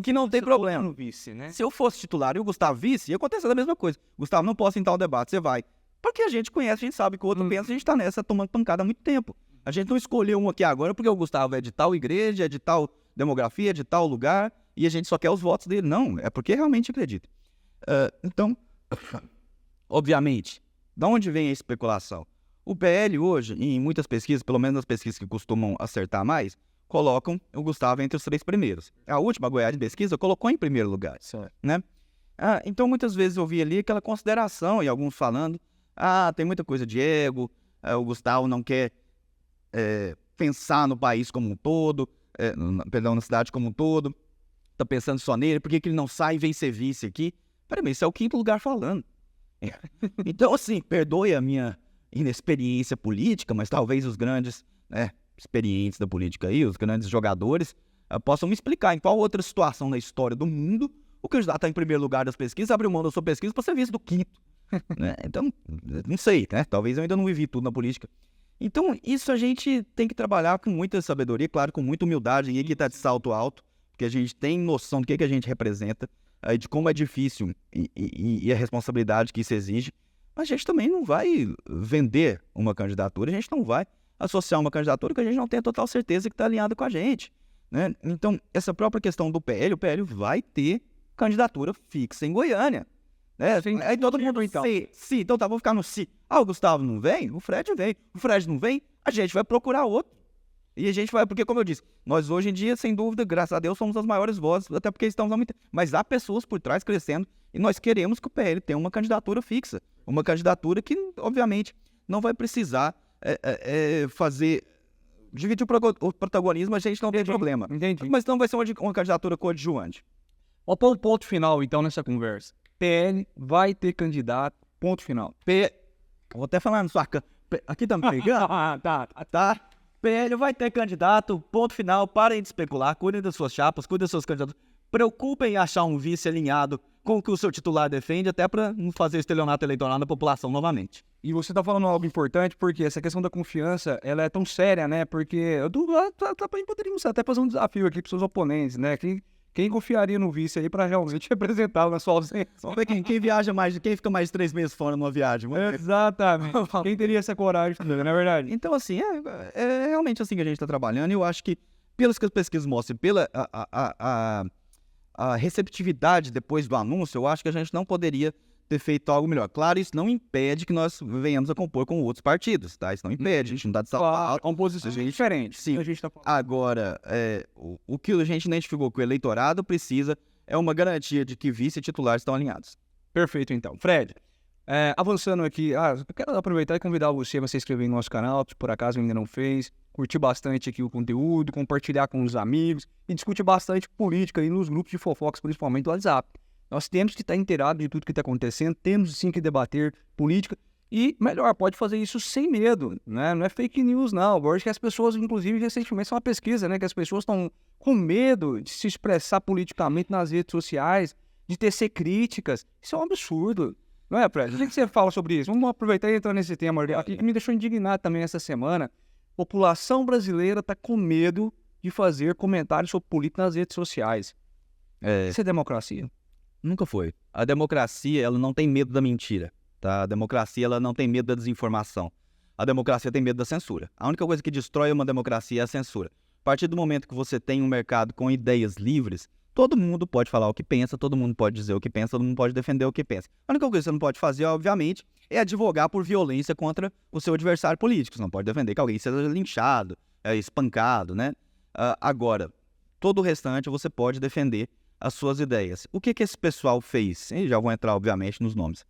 Que não tem problema. No vice, né? Se eu fosse titular e o Gustavo vice, ia acontecer a mesma coisa. Gustavo, não posso entrar no debate, você vai. Porque a gente conhece, a gente sabe que o outro pensa, a gente tá nessa tomando pancada há muito tempo. A gente não escolheu um aqui agora porque o Gustavo é de tal igreja, é de tal demografia, é de tal lugar, e a gente só quer os votos dele. Não, é porque realmente acredita. Então, obviamente, da onde vem a especulação? O PL hoje, em muitas pesquisas, pelo menos nas pesquisas que costumam acertar mais, colocam o Gustavo entre os 3 primeiros. A última Goiás de pesquisa colocou em primeiro lugar, né? Então, muitas vezes eu vi ali aquela consideração, e alguns falando, tem muita coisa de ego, o Gustavo não quer pensar no país como um todo, na cidade como um todo, tá pensando só nele, por que ele não sai e vem ser vice aqui? Peraí, isso é o 5º lugar falando. Então, assim, perdoe a minha inexperiência política, mas talvez os grandes experientes da política aí, os grandes jogadores, possam me explicar em qual outra situação na história do mundo o candidato está em primeiro lugar das pesquisas, abriu mão da sua pesquisa para ser vice do 5º. Né? Então, não sei, né? Talvez eu ainda não vivi tudo na política. Então, isso a gente tem que trabalhar com muita sabedoria, claro, com muita humildade, ninguém que está de salto alto, porque a gente tem noção do que a gente representa, de como é difícil e a responsabilidade que isso exige. Mas a gente também não vai vender uma candidatura, a gente não vai associar uma candidatura que a gente não tem a total certeza que está alinhada com a gente, né? Então, essa própria questão do PL, o PL vai ter candidatura fixa em Goiânia. Né? Sim. Aí todo mundo, Então. se, então tá, vou ficar no se. Ah, o Gustavo não vem? O Fred vem. O Fred não vem? A gente vai procurar outro. E a gente vai, porque como eu disse, nós hoje em dia, sem dúvida, graças a Deus, somos as maiores vozes, até porque estamos há muito tempo. Mas há pessoas por trás crescendo e nós queremos que o PL tenha uma candidatura fixa. Uma candidatura que, obviamente, não vai precisar dividir o protagonismo, a gente não tem problema. Entendi. Mas não vai ser uma candidatura coadjuvante. Vamos pôr um ponto final, então, nessa conversa. PL vai ter candidato, ponto final. Vou até falar na sua câmera. Aqui tá me pegando? Tá. PL vai ter candidato, ponto final. Parem de especular, cuidem das suas chapas, cuidem das suas candidaturas. Preocupem em achar um vice alinhado com o que o seu titular defende, até para não fazer estelionato eleitoral na população novamente. E você tá falando algo importante, porque essa questão da confiança, ela é tão séria, né? Porque poderíamos até fazer um desafio aqui para seus oponentes, né? Quem confiaria no vice aí para realmente representá-lo na sua ausência? Vamos ver quem viaja mais, quem fica mais de 3 meses fora numa viagem. Exatamente. Quem teria essa coragem, não é verdade? Então, assim, é realmente assim que a gente está trabalhando. E eu acho que, pelas que as pesquisas mostram, pela a receptividade depois do anúncio, eu acho que a gente não poderia ter feito algo melhor. Claro, isso não impede que nós venhamos a compor com outros partidos, tá? Isso não impede, a gente não dá de salvar. Composição diferente. Sim. A gente tá falando. Agora, o que a gente identificou que o eleitorado precisa é uma garantia de que vice e titulares estão alinhados. Perfeito, então. Fred, avançando aqui, eu quero aproveitar e convidar você a se inscrever no nosso canal, se por acaso ainda não fez, curtir bastante aqui o conteúdo, compartilhar com os amigos e discutir bastante política aí nos grupos de fofocas, principalmente do WhatsApp. Nós temos que estar inteirados de tudo que está acontecendo, temos sim que debater política e, melhor, pode fazer isso sem medo, né? Não é fake news, não. Eu acho que as pessoas, inclusive, recentemente, são uma pesquisa, né? Que as pessoas estão com medo de se expressar politicamente nas redes sociais, de tecer críticas. Isso é um absurdo. Não é, Fred? O que você fala sobre isso? Vamos aproveitar e entrar nesse tema aqui que me deixou indignado também essa semana. A população brasileira está com medo de fazer comentários sobre política nas redes sociais. Isso é democracia? Nunca foi. A democracia, ela não tem medo da mentira, tá? A democracia, ela não tem medo da desinformação. A democracia tem medo da censura. A única coisa que destrói uma democracia é a censura. A partir do momento que você tem um mercado com ideias livres, todo mundo pode falar o que pensa, todo mundo pode dizer o que pensa, todo mundo pode defender o que pensa. A única coisa que você não pode fazer, obviamente, é advogar por violência contra o seu adversário político. Você não pode defender que alguém seja linchado, espancado, né? Agora, todo o restante você pode defender as suas ideias. O que esse pessoal fez? E já vou entrar, obviamente, nos nomes.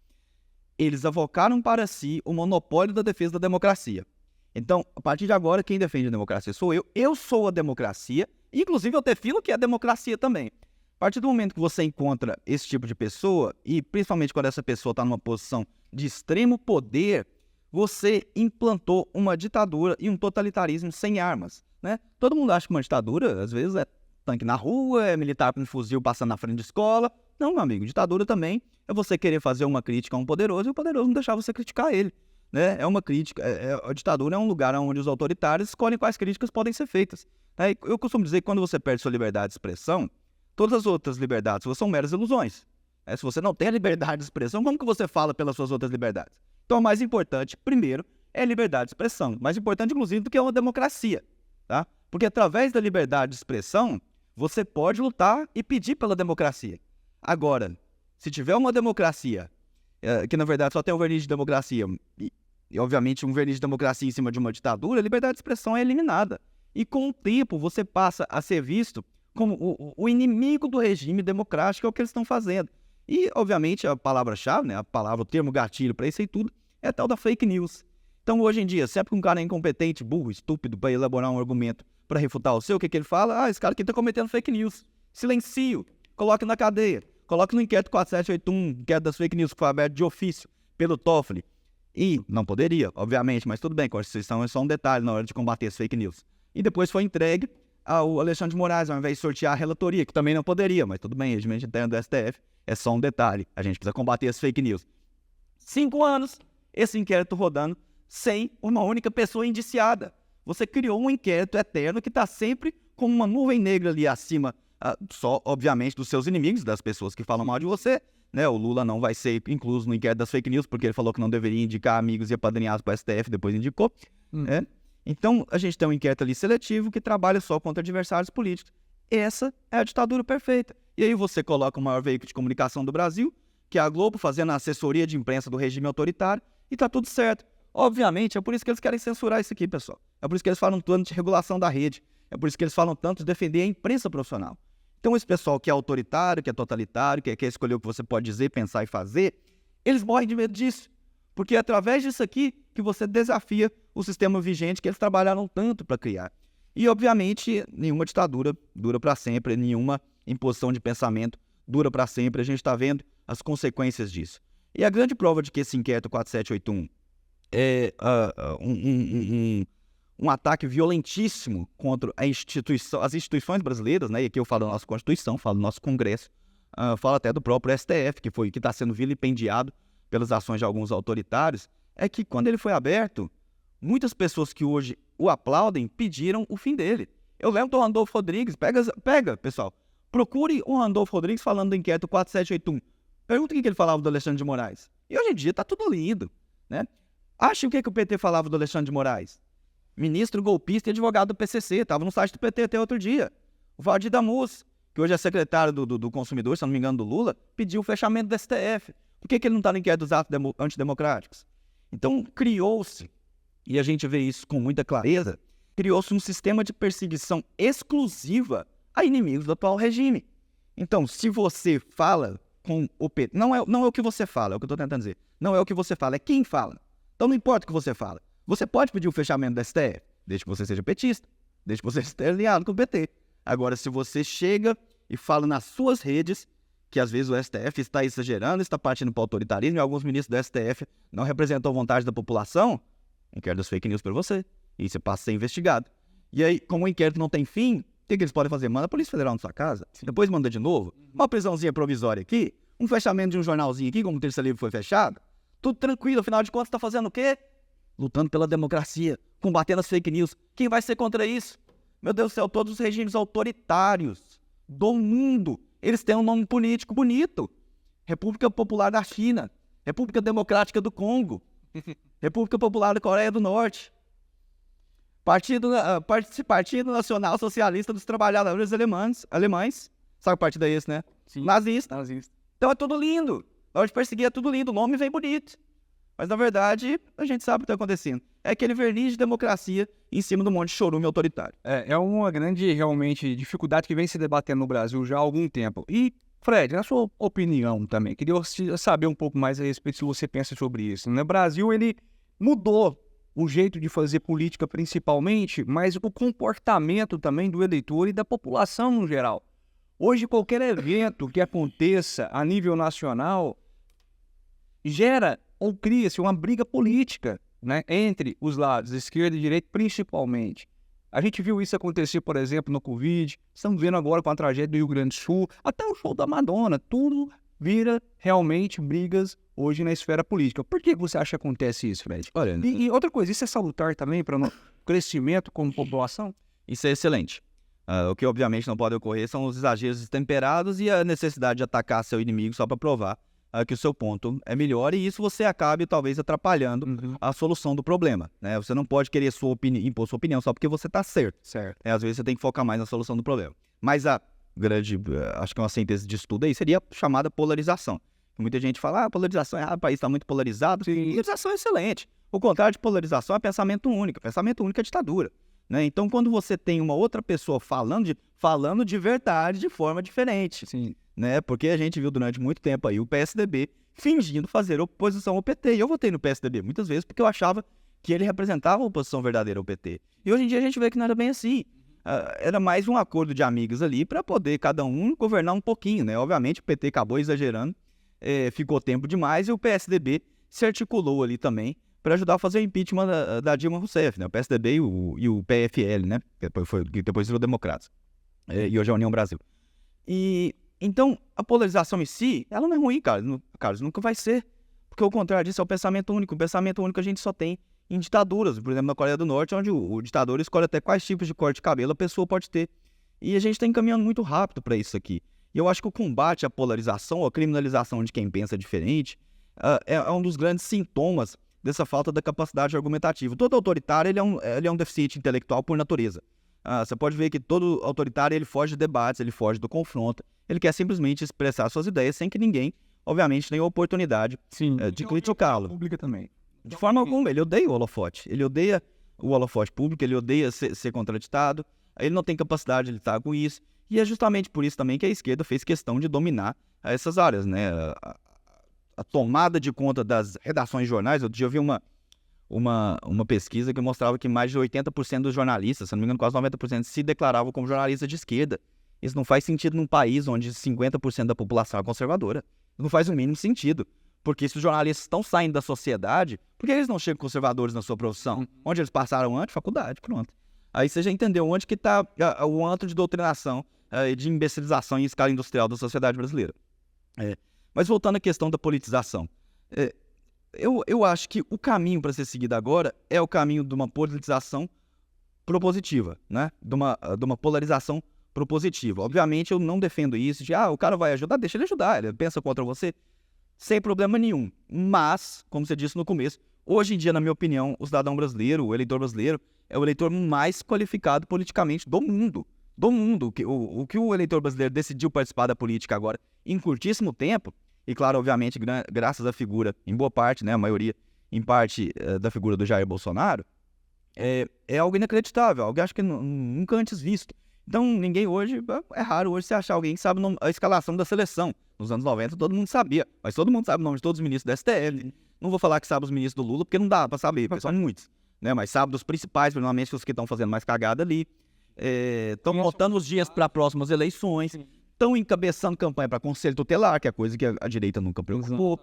Eles avocaram para si o monopólio da defesa da democracia. Então, a partir de agora, quem defende a democracia sou eu. Eu sou a democracia. Inclusive, eu defino que é a democracia também. A partir do momento que você encontra esse tipo de pessoa, e principalmente quando essa pessoa está numa posição de extremo poder, você implantou uma ditadura e um totalitarismo sem armas, né? Todo mundo acha que uma ditadura, às vezes, é tanque na rua, é militar com um fuzil passando na frente de escola. Não, meu amigo, ditadura também é você querer fazer uma crítica a um poderoso e o poderoso não deixar você criticar ele, né? É uma crítica, a ditadura é um lugar onde os autoritários escolhem quais críticas podem ser feitas, né? Eu costumo dizer que quando você perde sua liberdade de expressão, todas as outras liberdades são meras ilusões, né? Se você não tem a liberdade de expressão, como que você fala pelas suas outras liberdades? Então, o mais importante, primeiro, é a liberdade de expressão. Mais importante, inclusive, do que uma democracia, tá? Porque através da liberdade de expressão, você pode lutar e pedir pela democracia. Agora, se tiver uma democracia, que na verdade só tem um verniz de democracia, e obviamente um verniz de democracia em cima de uma ditadura, a liberdade de expressão é eliminada. E com o tempo você passa a ser visto como o inimigo do regime democrático, que é o que eles estão fazendo. E, obviamente, a palavra-chave, né, o termo gatilho para isso aí tudo, é a tal da fake news. Então, hoje em dia, sempre que um cara é incompetente, burro, estúpido, para elaborar um argumento para refutar o seu, o que ele fala? Esse cara aqui está cometendo fake news. Silencio, coloque na cadeia, coloque no inquérito 4781, inquérito das fake news, que foi aberto de ofício pelo Toffoli. E não poderia, obviamente, mas tudo bem, a Constituição é só um detalhe na hora de combater as fake news. E depois foi entregue ao Alexandre de Moraes, ao invés de sortear a relatoria, que também não poderia, mas tudo bem, regimento interno do STF é só um detalhe. A gente precisa combater as fake news. 5 anos, esse inquérito rodando, sem uma única pessoa indiciada. Você criou um inquérito eterno que está sempre com uma nuvem negra ali acima, só, obviamente, dos seus inimigos, das pessoas que falam mal de você, né? O Lula não vai ser incluso no inquérito das fake news, porque ele falou que não deveria indicar amigos e apadrinhados para o STF, depois indicou. Né? Então, a gente tem um inquérito ali seletivo que trabalha só contra adversários políticos. Essa é a ditadura perfeita. E aí você coloca o maior veículo de comunicação do Brasil, que é a Globo fazendo a assessoria de imprensa do regime autoritário, e tá tudo certo. Obviamente, é por isso que eles querem censurar isso aqui, pessoal. É por isso que eles falam tanto de regulação da rede. É por isso que eles falam tanto de defender a imprensa profissional. Então, esse pessoal que é autoritário, que é totalitário, que quer escolher o que você pode dizer, pensar e fazer, eles morrem de medo disso. Porque é através disso aqui que você desafia o sistema vigente que eles trabalharam tanto para criar. E, obviamente, nenhuma ditadura dura para sempre, nenhuma imposição de pensamento dura para sempre. A gente está vendo as consequências disso. E a grande prova de que esse inquérito 4781 é um ataque violentíssimo contra as instituições brasileiras, né? E aqui eu falo da nossa Constituição, falo do nosso Congresso, falo até do próprio STF, que está sendo vilipendiado pelas ações de alguns autoritários, é que quando ele foi aberto, muitas pessoas que hoje o aplaudem pediram o fim dele. Eu lembro do Randolfo Rodrigues, pega, pessoal, procure o Randolfo Rodrigues falando do inquérito 4781. Pergunta o que ele falava do Alexandre de Moraes. E hoje em dia está tudo lindo, né? Acha o que o PT falava do Alexandre de Moraes? Ministro golpista e advogado do PCC, estava no site do PT até outro dia. O Valdir Damus, que hoje é secretário do consumidor, se não me engano, do Lula, pediu o fechamento do STF. Por que ele não está no inquérito dos atos antidemocráticos? Então, criou-se, e a gente vê isso com muita clareza, criou-se um sistema de perseguição exclusiva a inimigos do atual regime. Então, se você fala com o PT, não é o que você fala, é o que eu estou tentando dizer. Não é o que você fala, é quem fala. Então, não importa o que você fala. Você pode pedir o fechamento da STF, desde que você seja petista, desde que você esteja alinhado com o PT. Agora, se você chega e fala nas suas redes que às vezes o STF está exagerando, está partindo para o autoritarismo e alguns ministros do STF não representam a vontade da população, inquérito das fake news para você. E você passa a ser investigado. E aí, como o inquérito não tem fim, o que eles podem fazer? Manda a Polícia Federal na sua casa, depois manda de novo, uma prisãozinha provisória aqui, um fechamento de um jornalzinho aqui, como o Terça Livre foi fechado, tudo tranquilo, afinal de contas está fazendo o quê? Lutando pela democracia, combatendo as fake news. Quem vai ser contra isso? Meu Deus do céu, todos os regimes autoritários do mundo, eles têm um nome político bonito. República Popular da China, República Democrática do Congo, República Popular da Coreia do Norte, Partido Nacional Socialista dos Trabalhadores Alemães. Sabe que partido é esse, né? Sim. Nazista. Então é tudo lindo. Na hora de perseguir é tudo lindo, o nome vem bonito. Mas, na verdade, a gente sabe o que está acontecendo. É aquele verniz de democracia em cima do monte de chorume autoritário. É uma grande, realmente, dificuldade que vem se debatendo no Brasil já há algum tempo. E, Fred, na sua opinião também, queria saber um pouco mais a respeito se você pensa sobre isso. No Brasil, ele mudou o jeito de fazer política principalmente, mas o comportamento também do eleitor e da população no geral. Hoje, qualquer evento que aconteça a nível nacional gera ou cria-se uma briga política, né, entre os lados, esquerda e direita principalmente. A gente viu isso acontecer, por exemplo, no Covid, estamos vendo agora com a tragédia do Rio Grande do Sul, até o show da Madonna, tudo vira realmente brigas hoje na esfera política. Por que você acha que acontece isso, Fred? Olha, E outra coisa, isso é salutar também para o crescimento como população? isso é excelente. O que obviamente não pode ocorrer são os exageros destemperados e a necessidade de atacar seu inimigo só para provar que o seu ponto é melhor, e isso você acabe talvez atrapalhando a solução do problema, né? Você não pode querer impor sua opinião só porque você está certo. Às vezes você tem que focar mais na solução do problema. Mas a grande, acho que uma síntese de estudo aí seria a chamada polarização. Muita gente fala, polarização, o país está muito polarizado. Sim. Polarização é excelente. O contrário de polarização é pensamento único. Pensamento único é ditadura, né? Então, quando você tem uma outra pessoa falando de verdade de forma diferente, Sim. né? Porque a gente viu durante muito tempo aí o PSDB fingindo fazer oposição ao PT. E eu votei no PSDB muitas vezes porque eu achava que ele representava a oposição verdadeira ao PT. E hoje em dia a gente vê que não era bem assim. Era mais um acordo de amigos ali para poder cada um governar um pouquinho, né? Obviamente o PT acabou exagerando, ficou tempo demais, e o PSDB se articulou ali também para ajudar a fazer o impeachment da Dilma Rousseff, né? O PSDB e o PFL, né? Que depois virou Democratas. E hoje é a União Brasil. Então, a polarização em si, ela não é ruim, Carlos, nunca vai ser. Porque o contrário disso é o pensamento único. O pensamento único a gente só tem em ditaduras. Por exemplo, na Coreia do Norte, onde o ditador escolhe até quais tipos de corte de cabelo a pessoa pode ter. E a gente está encaminhando muito rápido para isso aqui. E eu acho que o combate à polarização, ou à criminalização de quem pensa diferente, é um dos grandes sintomas dessa falta da capacidade argumentativa. Todo autoritário ele é um deficiente intelectual por natureza. Você pode ver que todo autoritário ele foge de debates, ele foge do confronto, ele quer simplesmente expressar suas ideias sem que ninguém obviamente, nem a oportunidade de criticá-lo. Pública também. De forma alguma, ele odeia o holofote. Ele odeia o holofote público, ele odeia ser contraditado, ele não tem capacidade de lidar com isso. E é justamente por isso também que a esquerda fez questão de dominar essas áreas, né? A tomada de conta das redações de jornais. Outro dia eu vi uma pesquisa que mostrava que mais de 80% dos jornalistas, se não me engano, quase 90%, se declaravam como jornalistas de esquerda. Isso não faz sentido num país onde 50% da população é conservadora. Não faz o mínimo sentido. Porque se os jornalistas estão saindo da sociedade, por que eles não chegam conservadores na sua profissão? Onde eles passaram antes? Faculdade, pronto. Aí você já entendeu onde que está o antro de doutrinação e de imbecilização em escala industrial da sociedade brasileira. Mas voltando à questão da politização. Eu acho que o caminho para ser seguido agora é o caminho de uma politização propositiva, né? De uma polarização propositiva. Obviamente eu não defendo isso de, o cara vai ajudar, deixa ele ajudar, ele pensa contra você, sem problema nenhum. Mas, como você disse no começo, hoje em dia, na minha opinião, o cidadão brasileiro, o eleitor brasileiro, é o eleitor mais qualificado politicamente do mundo. Do mundo. O que o eleitor brasileiro decidiu participar da política agora em curtíssimo tempo, e claro, obviamente, graças à figura, em boa parte, né, a maioria, em parte, da figura do Jair Bolsonaro, é algo inacreditável, algo que acho que nunca antes visto. Então, ninguém hoje, é raro hoje você achar alguém que sabe a escalação da seleção. Nos anos 90 todo mundo sabia, mas todo mundo sabe o nome de todos os ministros da STF. Não vou falar que sabe os ministros do Lula, porque não dá pra saber, porque são muitos. Né? Mas sabe dos principais, principalmente os que estão fazendo mais cagada ali. Estão contando os dias para próximas eleições. Estão encabeçando campanha para conselho tutelar, que é coisa que a direita nunca preocupou.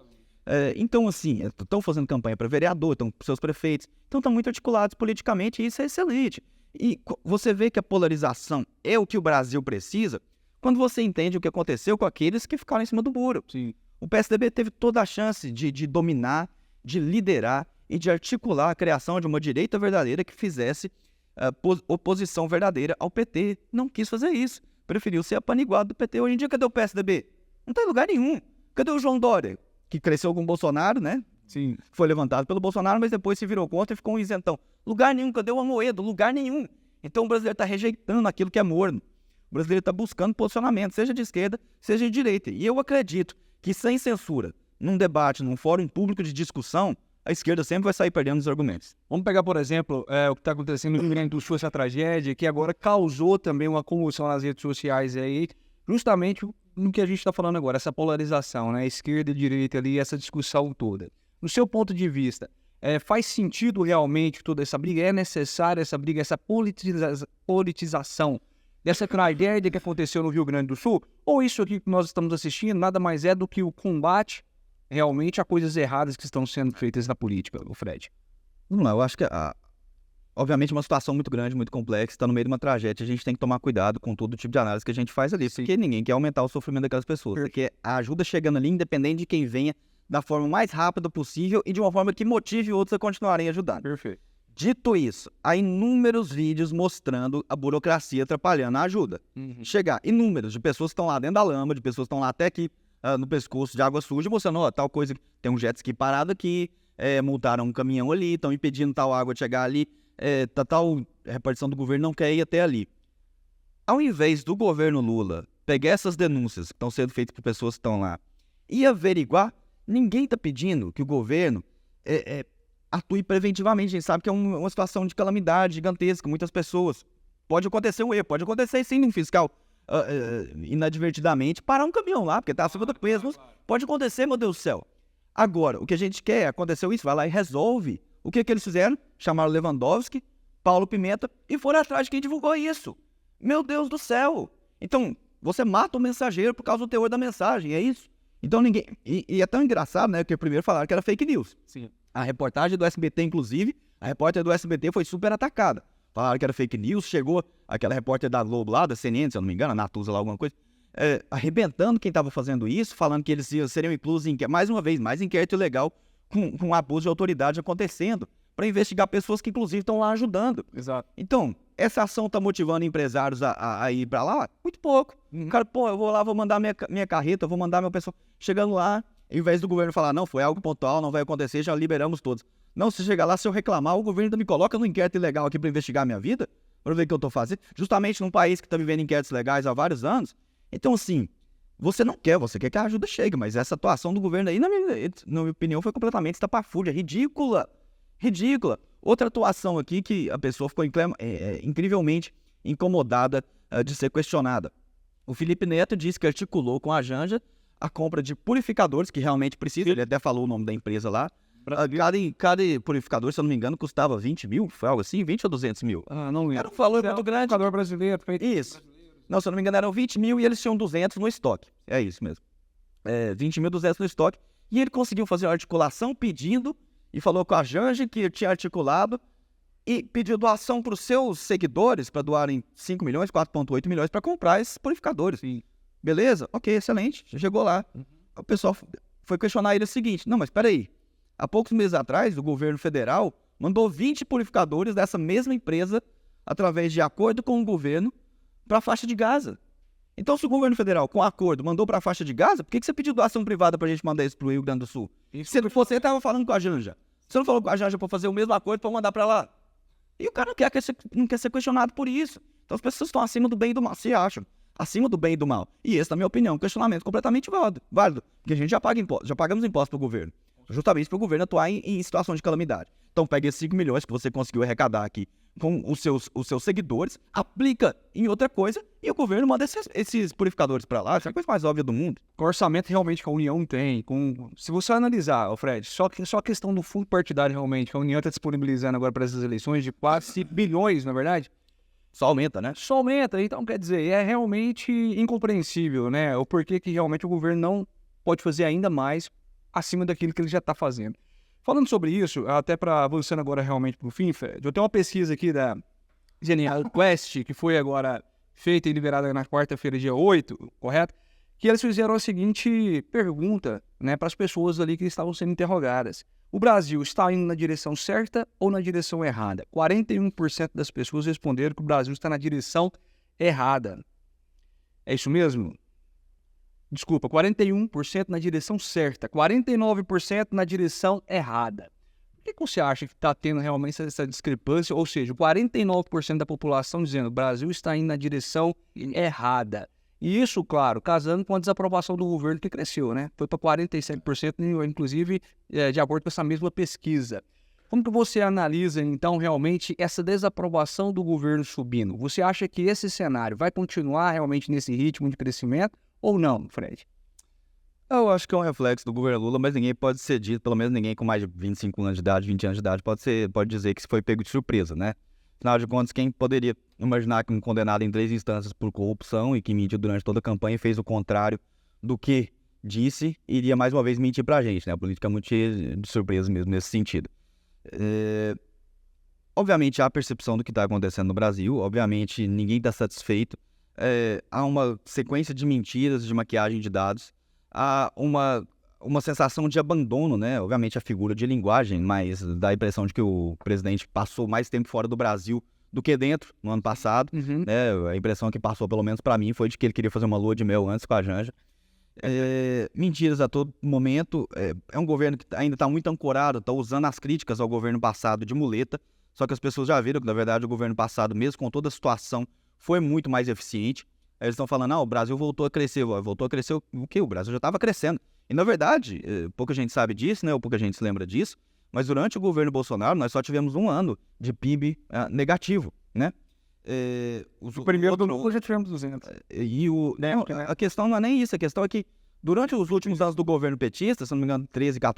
Então, assim, estão fazendo campanha para vereador, estão com seus prefeitos. Então, estão muito articulados politicamente e isso é excelente. E você vê que a polarização é o que o Brasil precisa quando você entende o que aconteceu com aqueles que ficaram em cima do muro. Sim. O PSDB teve toda a chance de dominar, de liderar e de articular a criação de uma direita verdadeira que fizesse oposição verdadeira ao PT. Não quis fazer isso. Preferiu ser apaniguado do PT. Hoje em dia, cadê o PSDB? Não está em lugar nenhum. Cadê o João Dória? Que cresceu com o Bolsonaro, né? Sim. Foi levantado pelo Bolsonaro, mas depois se virou contra e ficou um isentão. Lugar nenhum. Cadê o Amoedo? Lugar nenhum. Então o brasileiro está rejeitando aquilo que é morno. O brasileiro está buscando posicionamento, seja de esquerda, seja de direita. E eu acredito que sem censura, num debate, num fórum público de discussão, a esquerda sempre vai sair perdendo os argumentos. Vamos pegar, por exemplo, o que está acontecendo no Rio Grande do Sul, essa tragédia, que agora causou também uma comoção nas redes sociais aí, justamente no que a gente está falando agora, essa polarização, né? Esquerda e direita ali, essa discussão toda. No seu ponto de vista, faz sentido realmente toda essa briga? É necessária essa briga, essa politização dessa tragédia que aconteceu no Rio Grande do Sul? Ou isso aqui que nós estamos assistindo nada mais é do que o combate realmente a coisas erradas que estão sendo feitas na política, o Fred? Vamos lá, eu acho que, obviamente, uma situação muito grande, muito complexa, está no meio de uma tragédia, a gente tem que tomar cuidado com todo tipo de análise que a gente faz ali, porque ninguém quer aumentar o sofrimento daquelas pessoas, porque a ajuda chegando ali, independente de quem venha, da forma mais rápida possível e de uma forma que motive outros a continuarem ajudando. Perfeito. Dito isso, há inúmeros vídeos mostrando a burocracia atrapalhando a ajuda. Chegar inúmeros de pessoas que estão lá dentro da lama, de pessoas que estão lá até aqui no pescoço de água suja, mostrando, tal coisa, tem um jet ski parado aqui, multaram um caminhão ali, estão impedindo tal água de chegar ali, tal repartição do governo não quer ir até ali. Ao invés do governo Lula pegar essas denúncias que estão sendo feitas por pessoas que estão lá e averiguar, ninguém está pedindo que o governo atue preventivamente. A gente sabe que é uma situação de calamidade gigantesca, muitas pessoas. Pode acontecer um erro, pode acontecer sim um fiscal inadvertidamente parar um caminhão lá, porque está acima do peso. Pode acontecer, meu Deus do céu. Agora, o que a gente quer, aconteceu isso, vai lá e resolve. O que eles fizeram? Chamaram Lewandowski, Paulo Pimenta e foram atrás de quem divulgou isso. Meu Deus do céu. Então, você mata o mensageiro por causa do teor da mensagem, é isso? Então ninguém... E é tão engraçado, né, que primeiro falaram que era fake news. Sim. A reportagem do SBT, inclusive, a repórter do SBT foi super atacada. Falaram que era fake news, chegou aquela repórter da Globo lá, da CNN, se eu não me engano, a Natuza lá, alguma coisa, arrebentando quem estava fazendo isso, falando que eles seriam inclusos em, mais uma vez, mais inquérito ilegal com abuso de autoridade acontecendo, para investigar pessoas que, inclusive, estão lá ajudando. Exato. Então, essa ação está motivando empresários a ir para lá? Muito pouco. O cara, eu vou lá, vou mandar minha carreta, vou mandar meu pessoal. Chegando lá, ao invés do governo falar, não, foi algo pontual, não vai acontecer, já liberamos todos. Não, se chegar lá, se eu reclamar, o governo ainda me coloca no inquérito ilegal aqui para investigar a minha vida, para ver o que eu estou fazendo, justamente num país que está vivendo inquéritos legais há vários anos. Então, assim, você quer que a ajuda chegue, mas essa atuação do governo aí, na minha opinião, foi completamente estapafúrdia, ridícula. Outra atuação aqui que a pessoa ficou incrivelmente incomodada de ser questionada. O Felipe Neto disse que articulou com a Janja a compra de purificadores, que realmente precisa, ele até falou o nome da empresa lá. Cada purificador, se eu não me engano, custava 20 mil, foi algo assim, 20 ou 200 mil? Não lembro. Era um valor muito grande. Purificador brasileiro. Isso. Não, se eu não me engano, eram 20 mil e eles tinham 200 no estoque. É isso mesmo. 20.200 no estoque. E ele conseguiu fazer uma articulação pedindo, e falou com a Janja que tinha articulado, e pediu doação para os seus seguidores, para doarem 5 milhões, 4,8 milhões, para comprar esses purificadores. Sim. Beleza? Ok, excelente. Já chegou lá. O pessoal foi questionar ele o seguinte, não, mas peraí, há poucos meses atrás, o governo federal mandou 20 purificadores dessa mesma empresa, através de acordo com o governo, para a faixa de Gaza. Então, se o governo federal, com acordo, mandou para a faixa de Gaza, por que você pediu doação privada para a gente mandar isso para o Rio Grande do Sul? Se você estava falando com a Janja, você não falou com a Janja para fazer o mesmo acordo para mandar para lá? E o cara não quer ser questionado por isso. Então, as pessoas estão acima do bem e do mal, se acham. Acima do bem e do mal. E esse, na minha opinião, é um questionamento completamente válido. Porque a gente já pagamos impostos para o governo. Justamente para o governo atuar em situação de calamidade. Então pega esses 5 milhões que você conseguiu arrecadar aqui com os seus seguidores, aplica em outra coisa e o governo manda esses purificadores para lá. Isso é a coisa mais óbvia do mundo. O orçamento realmente que a União tem, se você analisar, Fred, só a questão do fundo partidário realmente, que a União está disponibilizando agora para essas eleições de quase bilhões, na verdade, só aumenta, né? Só aumenta. Então, quer dizer, é realmente incompreensível, né? O porquê que realmente o governo não pode fazer ainda mais acima daquilo que ele já está fazendo. Falando sobre isso, até para avançando agora realmente para o fim, Fred, eu tenho uma pesquisa aqui da Genial Quest, que foi agora feita e liberada na quarta-feira, dia 8, correto? Que eles fizeram a seguinte pergunta, né, para as pessoas ali que estavam sendo interrogadas. O Brasil está indo na direção certa ou na direção errada? 41% das pessoas responderam que o Brasil está na direção errada. É isso mesmo? Desculpa, 41% na direção certa, 49% na direção errada. Por que você acha que está tendo realmente essa discrepância? Ou seja, 49% da população dizendo que o Brasil está indo na direção errada. E isso, claro, casando com a desaprovação do governo que cresceu, né? Foi para 47%, inclusive, de acordo com essa mesma pesquisa. Como que você analisa, então, realmente essa desaprovação do governo subindo? Você acha que esse cenário vai continuar realmente nesse ritmo de crescimento ou não, Fred? Eu acho que é um reflexo do governo Lula, mas ninguém pode ser dito, pelo menos ninguém com mais de 25 anos de idade, 20 anos de idade, pode dizer que isso foi pego de surpresa, né? Afinal de contas, quem poderia imaginar que um condenado em 3 instâncias por corrupção e que mentiu durante toda a campanha e fez o contrário do que disse, iria mais uma vez mentir pra gente, né? A política é muito cheia de surpresa mesmo nesse sentido. Obviamente há a percepção do que está acontecendo no Brasil, obviamente ninguém está satisfeito. Há uma sequência de mentiras, de maquiagem de dados, há uma sensação de abandono, né? Obviamente a figura de linguagem, mas dá a impressão de que o presidente passou mais tempo fora do Brasil do que dentro no ano passado. Né? A impressão que passou, pelo menos para mim, foi de que ele queria fazer uma lua de mel antes com a Janja. Mentiras a todo momento. É um governo que ainda está muito ancorado, está usando as críticas ao governo passado de muleta, só que as pessoas já viram que, na verdade, o governo passado, mesmo com toda a situação, foi muito mais eficiente. Eles estão falando, o Brasil voltou a crescer. Voltou a crescer o quê? O Brasil já estava crescendo. E, na verdade, pouca gente sabe disso, né? Ou pouca gente se lembra disso, mas durante o governo Bolsonaro, nós só tivemos um ano de PIB negativo, né? O primeiro do Lula já tivemos 200. A questão não é nem isso, a questão é que durante os últimos anos do governo petista, se não me engano,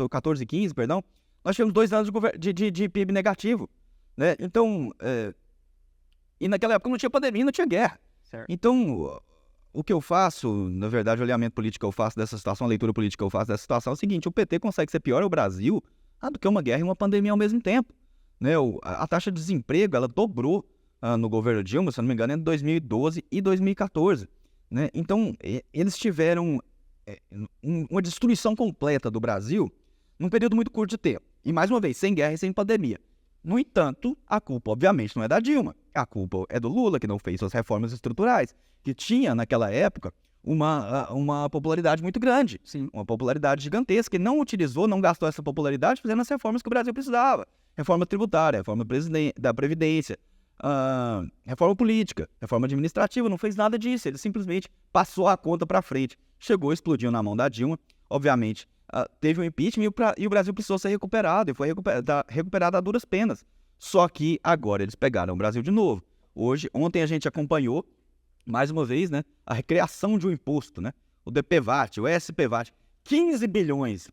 14 e 15, perdão, nós tivemos 2 anos de PIB negativo, né? Então, e naquela época não tinha pandemia, não tinha guerra. Certo. Então, o que eu faço, na verdade, o alinhamento político que eu faço dessa situação, a leitura política que eu faço dessa situação é o seguinte: o PT consegue ser pior ao Brasil do que uma guerra e uma pandemia ao mesmo tempo, né? A taxa de desemprego, ela dobrou no governo Dilma, se não me engano, entre 2012 e 2014, né? Então, eles tiveram uma destruição completa do Brasil num período muito curto de tempo. E, mais uma vez, sem guerra e sem pandemia. No entanto, a culpa, obviamente, não é da Dilma. A culpa é do Lula, que não fez suas reformas estruturais, que tinha, naquela época, uma popularidade muito grande. Sim. Uma popularidade gigantesca, e não utilizou, não gastou essa popularidade fazendo as reformas que o Brasil precisava. Reforma tributária, reforma da Previdência, reforma política, reforma administrativa, não fez nada disso. Ele simplesmente passou a conta para frente. Chegou, explodiu na mão da Dilma. Obviamente, teve um impeachment e o Brasil precisou ser recuperado. E foi recuperado a duras penas. Só que agora eles pegaram o Brasil de novo. Ontem a gente acompanhou, mais uma vez, né, a recriação de um imposto, né? O DPVAT, o SPVAT. 15 bilhões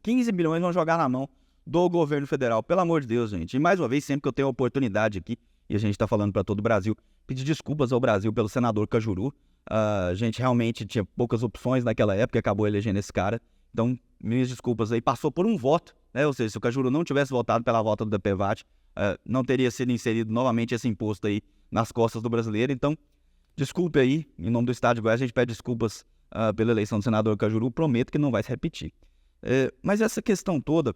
vão jogar na mão do governo federal. Pelo amor de Deus, gente. E mais uma vez, sempre que eu tenho a oportunidade aqui, e a gente está falando para todo o Brasil, pedir desculpas ao Brasil pelo senador Cajuru. A gente realmente tinha poucas opções naquela época e acabou elegendo esse cara. Então, minhas desculpas aí. Passou por um voto, né? Ou seja, se o Cajuru não tivesse votado pela volta do DPVAT, não teria sido inserido novamente esse imposto aí nas costas do brasileiro. Então, desculpe aí, em nome do Estado de Goiás, a gente pede desculpas pela eleição do senador Cajuru. Prometo que não vai se repetir. Mas essa questão toda,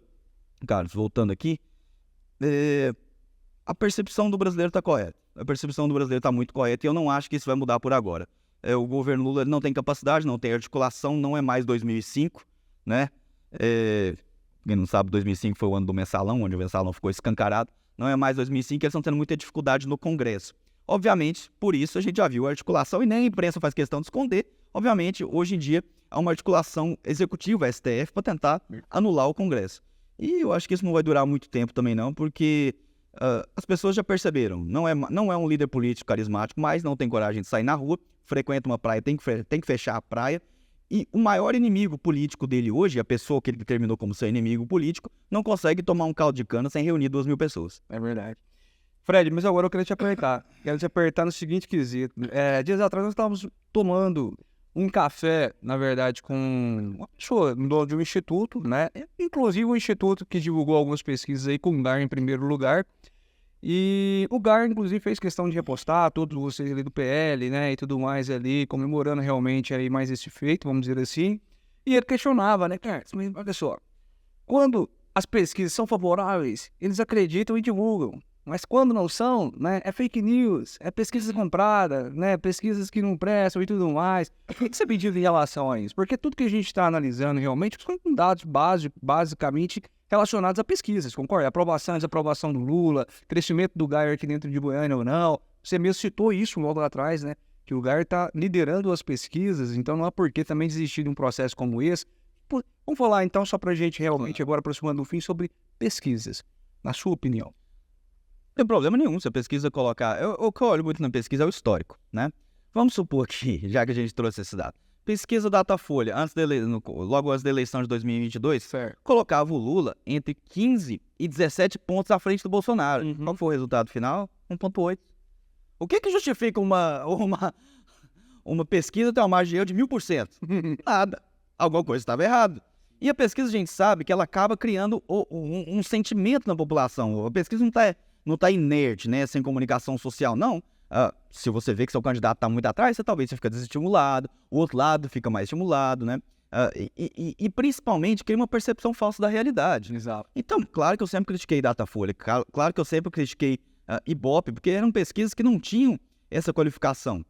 Carlos, voltando aqui, a percepção do brasileiro está correta. A percepção do brasileiro está muito correta e eu não acho que isso vai mudar por agora. O governo Lula não tem capacidade, não tem articulação, não é mais 2005, né? Quem não sabe, 2005 foi o ano do mensalão, onde o mensalão ficou escancarado. Não é mais 2005, eles estão tendo muita dificuldade no Congresso. Obviamente, por isso a gente já viu a articulação e nem a imprensa faz questão de esconder. Obviamente, hoje em dia, há uma articulação executiva, STF, para tentar anular o Congresso. E eu acho que isso não vai durar muito tempo também não, porque as pessoas já perceberam. Não é um líder político carismático, mas não tem coragem de sair na rua, frequenta uma praia, tem que fechar a praia. E o maior inimigo político dele hoje, a pessoa que ele determinou como seu inimigo político, não consegue tomar um caldo de cana sem reunir 2.000 pessoas. É verdade. Fred, mas agora eu queria te apertar. Quero te apertar no seguinte quesito. Dias atrás nós estávamos tomando um café, na verdade, com uma pessoa de um instituto, né? Inclusive um instituto que divulgou algumas pesquisas aí com o GAR em primeiro lugar. E o GAR, inclusive, fez questão de repostar todos vocês ali do PL, né? E tudo mais ali, comemorando realmente aí mais esse feito, vamos dizer assim. E ele questionava, né, cara? Mas olha só, quando as pesquisas são favoráveis, eles acreditam e divulgam. Mas quando não são, né, é fake news, é pesquisa comprada, né, pesquisas que não prestam e tudo mais. O que você pediu em relação a isso? Porque tudo que a gente está analisando realmente são dados basicamente relacionados a pesquisas, concorda? Aprovação e desaprovação do Lula, crescimento do GAER aqui dentro de Goiânia ou não. Você mesmo citou isso logo lá atrás, né, que o GAER está liderando as pesquisas, então não há por que também desistir de um processo como esse. Vamos falar então, só para a gente realmente agora aproximando do fim, sobre pesquisas, na sua opinião. Não tem problema nenhum se a pesquisa colocar... O que eu olho muito na pesquisa é o histórico, né? Vamos supor que, já que a gente trouxe esse dado, pesquisa Datafolha, logo antes da eleição de 2022, certo, colocava o Lula entre 15 e 17 pontos à frente do Bolsonaro. Qual foi o resultado final? 1,8. O que justifica uma pesquisa ter uma margem de erro de 1.000%? Nada. Alguma coisa estava errada. E a pesquisa, a gente sabe que ela acaba criando um sentimento na população. A pesquisa não está inerte, né, sem comunicação social, não. Se você vê que seu candidato está muito atrás, você fica desestimulado, o outro lado fica mais estimulado, né? E principalmente cria uma percepção falsa da realidade. Exato. Então, claro que eu sempre critiquei Datafolha, claro que eu sempre critiquei Ibope, porque eram pesquisas que não tinham essa qualificação.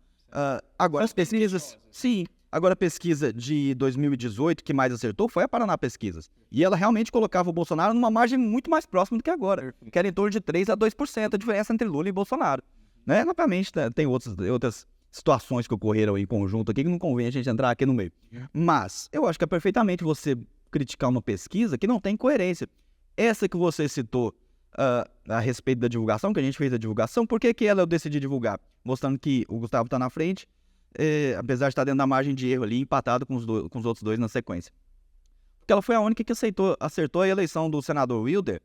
Agora, as pesquisas... Sim. Agora, a pesquisa de 2018, que mais acertou, foi a Paraná Pesquisas. E ela realmente colocava o Bolsonaro numa margem muito mais próxima do que agora, que era em torno de 3 a 2% a diferença entre Lula e Bolsonaro. Né? Obviamente, tem outras situações que ocorreram em conjunto aqui que não convém a gente entrar aqui no meio. Mas eu acho que é perfeitamente você criticar uma pesquisa que não tem coerência. Essa que você citou a respeito da divulgação, que a gente fez a divulgação, por que ela eu decidi divulgar? Mostrando que o Gustavo está na frente, apesar de estar dentro da margem de erro ali, empatado com os outros dois na sequência. Porque ela foi a única que acertou a eleição do senador Wilder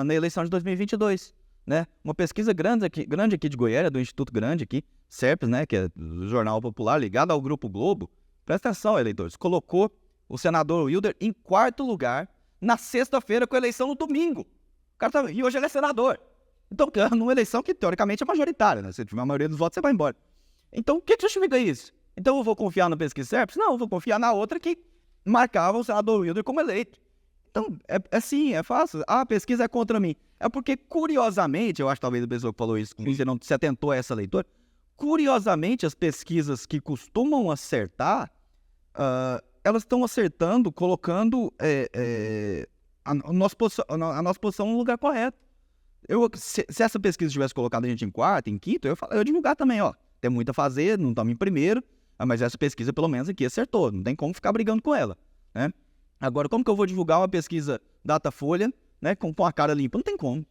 na eleição de 2022. Né? Uma pesquisa grande aqui de Goiânia, do Instituto Grande aqui, SERPES, né, que é do Jornal Popular, ligado ao Grupo Globo. Presta atenção, eleitores. Colocou o senador Wilder em 4º lugar na sexta-feira com a eleição no domingo. E hoje ele é senador. Então, numa eleição que teoricamente é majoritária, né? Se tiver a maioria dos votos, você vai embora. Então, o que justifica isso? Então, eu vou confiar na pesquisa SERPES? Não, eu vou confiar na outra que marcava o senador Wilder como eleito. Então, é fácil. A pesquisa é contra mim. É porque, curiosamente, eu acho que talvez a pessoa que falou isso, você não se atentou a essa leitura, curiosamente, as pesquisas que costumam acertar, elas estão acertando, colocando a nossa posição no lugar correto. Se essa pesquisa tivesse colocado a gente em quarto, em quinto, eu ia divulgar também, ó. Tem muito a fazer, não estamos em primeiro, mas essa pesquisa, pelo menos, aqui acertou. Não tem como ficar brigando com ela, né? Agora, como que eu vou divulgar uma pesquisa Datafolha, né, com a cara limpa? Não tem como.